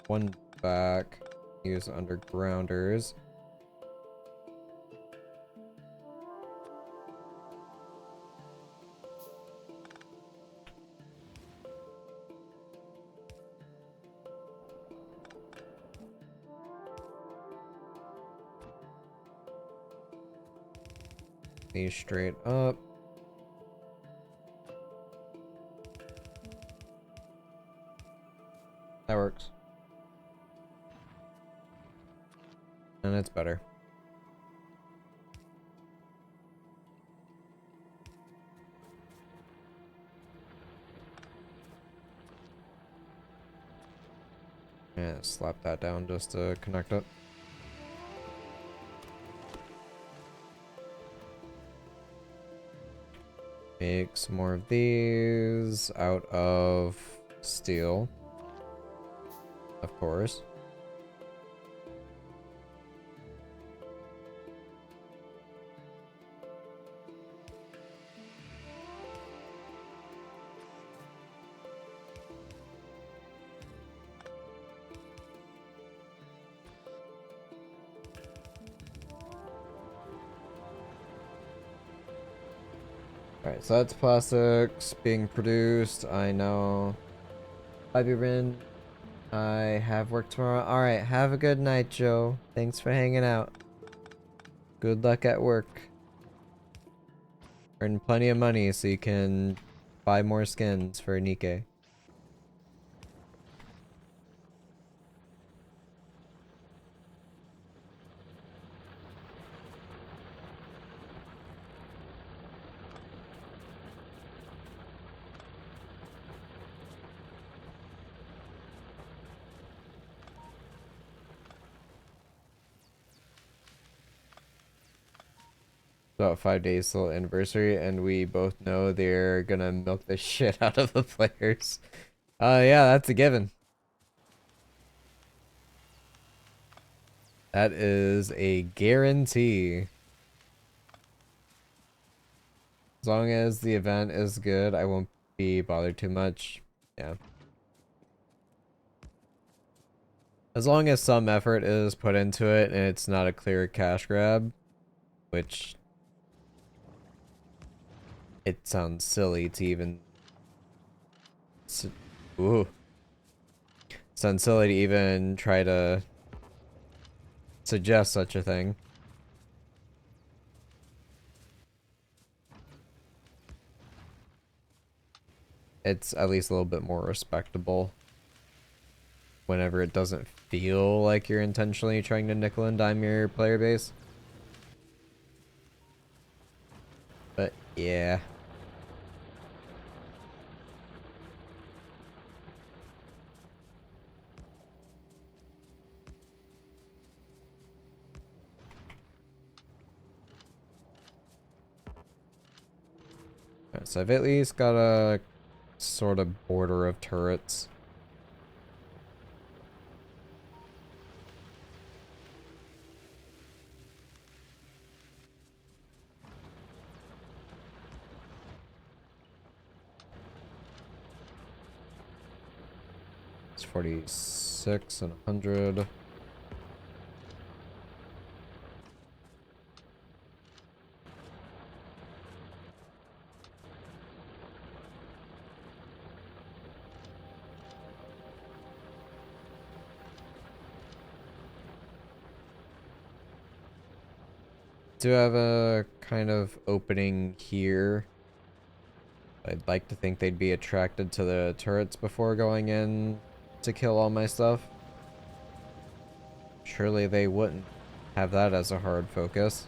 one back, use undergrounders. These straight up. That works. And it's better. Yeah, slap that down just to connect it. Make some more of these out of steel, of course. Alright, so that's plastics being produced. I know. Bye, Rin. I have work tomorrow. Alright, have a good night, Joe. Thanks for hanging out. Good luck at work. Earn plenty of money so you can buy more skins for Nikke. About 5 days till anniversary, and we both know they're gonna milk the shit out of the players. Yeah, that's a given. That is a guarantee. As long as the event is good, I won't be bothered too much. Yeah. As long as some effort is put into it and it's not a clear cash grab, which it sounds silly to even ooh. Sounds silly to even try to suggest such a thing. It's at least a little bit more respectable whenever it doesn't feel like you're intentionally trying to nickel and dime your player base. But yeah. Alright, so I've at least got a sort of border of turrets. It's 46 and 100. Do have a kind of opening here. I'd like to think they'd be attracted to the turrets before going in to kill all my stuff. Surely they wouldn't have that as a hard focus.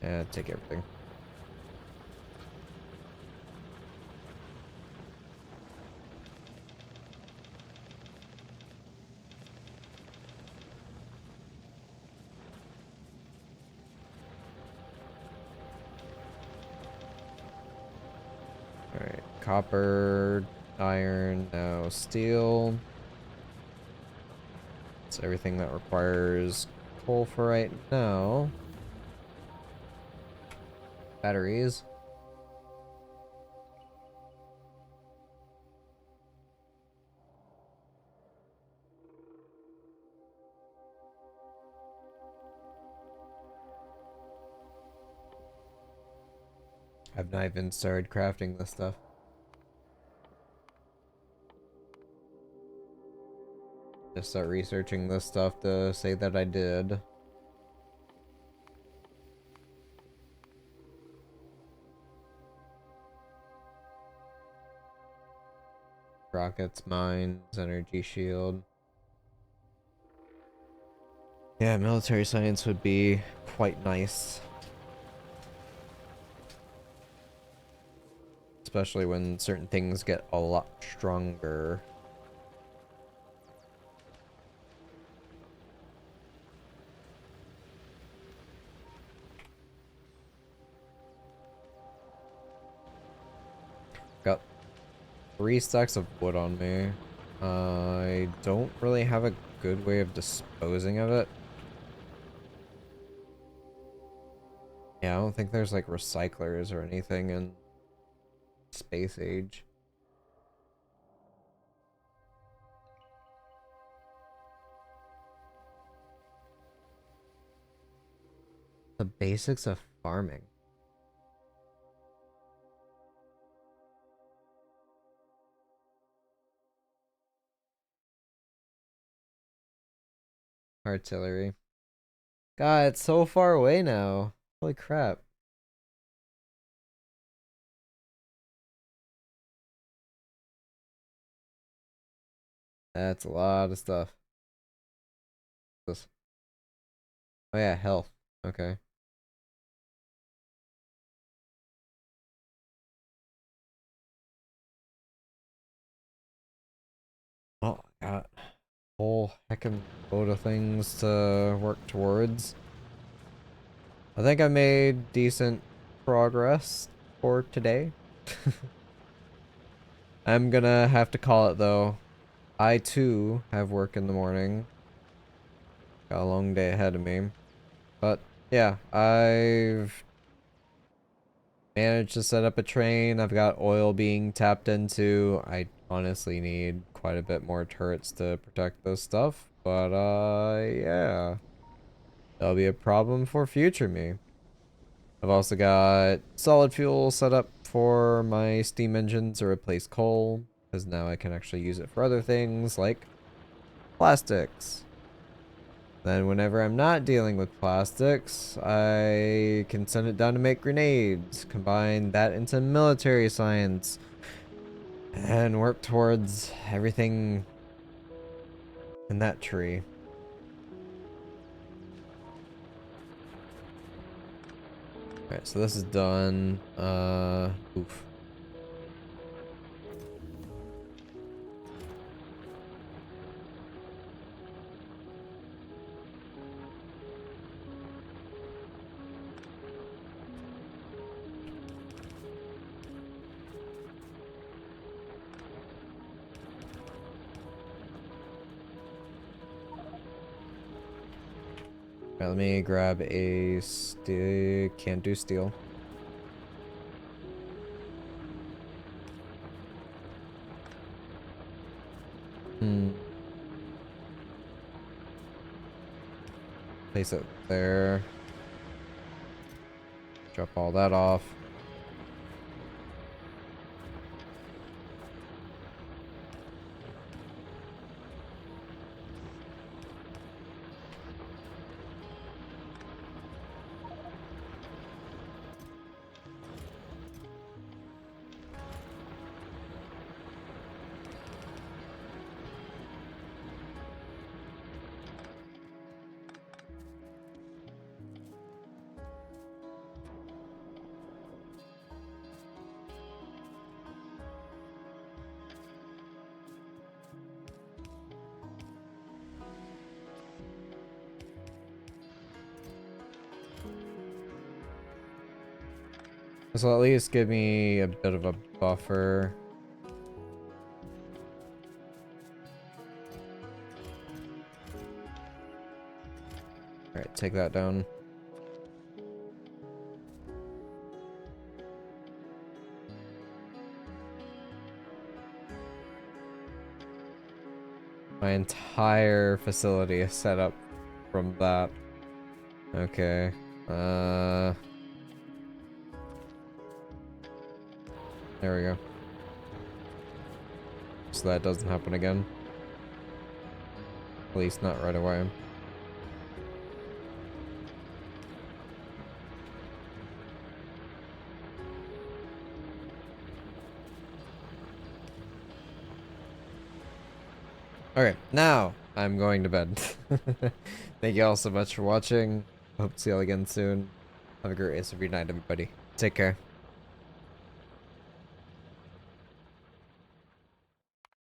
Yeah, take everything. Alright, copper, iron, now steel. It's everything that requires coal for right now. Batteries. I've not even started crafting this stuff. Just start researching this stuff to say that I did. Rockets, mines, energy shield. Yeah, military science would be quite nice. Especially when certain things get a lot stronger. Got 3 stacks of wood on me. I don't really have a good way of disposing of it. Yeah, I don't think there's like recyclers or anything in Space Age. The basics of farming. Artillery. God, it's so far away now. Holy crap. That's a lot of stuff. This. Oh yeah, health. Okay. Oh, I got a whole heckin' load of things to work towards. I think I made decent progress for today. I'm gonna have to call it though. I too have work in the morning. Got a long day ahead of me. But yeah, I've managed to set up a train. I've got oil being tapped into. I honestly need quite a bit more turrets to protect this stuff. But yeah. That'll be a problem for future me. I've also got solid fuel set up for my steam engine to replace coal, because now I can actually use it for other things like plastics. Then whenever I'm not dealing with plastics, I can send it down to make grenades, combine that into military science, and work towards everything in that tree. Alright, so this is done. Oof. Alright, let me grab a steel. Can't do steel. Place it there. Drop all that off. This will at least give me a bit of a buffer. Alright, take that down. My entire facility is set up from that. Okay. There we go. So that doesn't happen again. At least not right away. Okay, now I'm going to bed. Thank you all so much for watching. Hope to see you all again soon. Have a great rest of your night, everybody. Take care.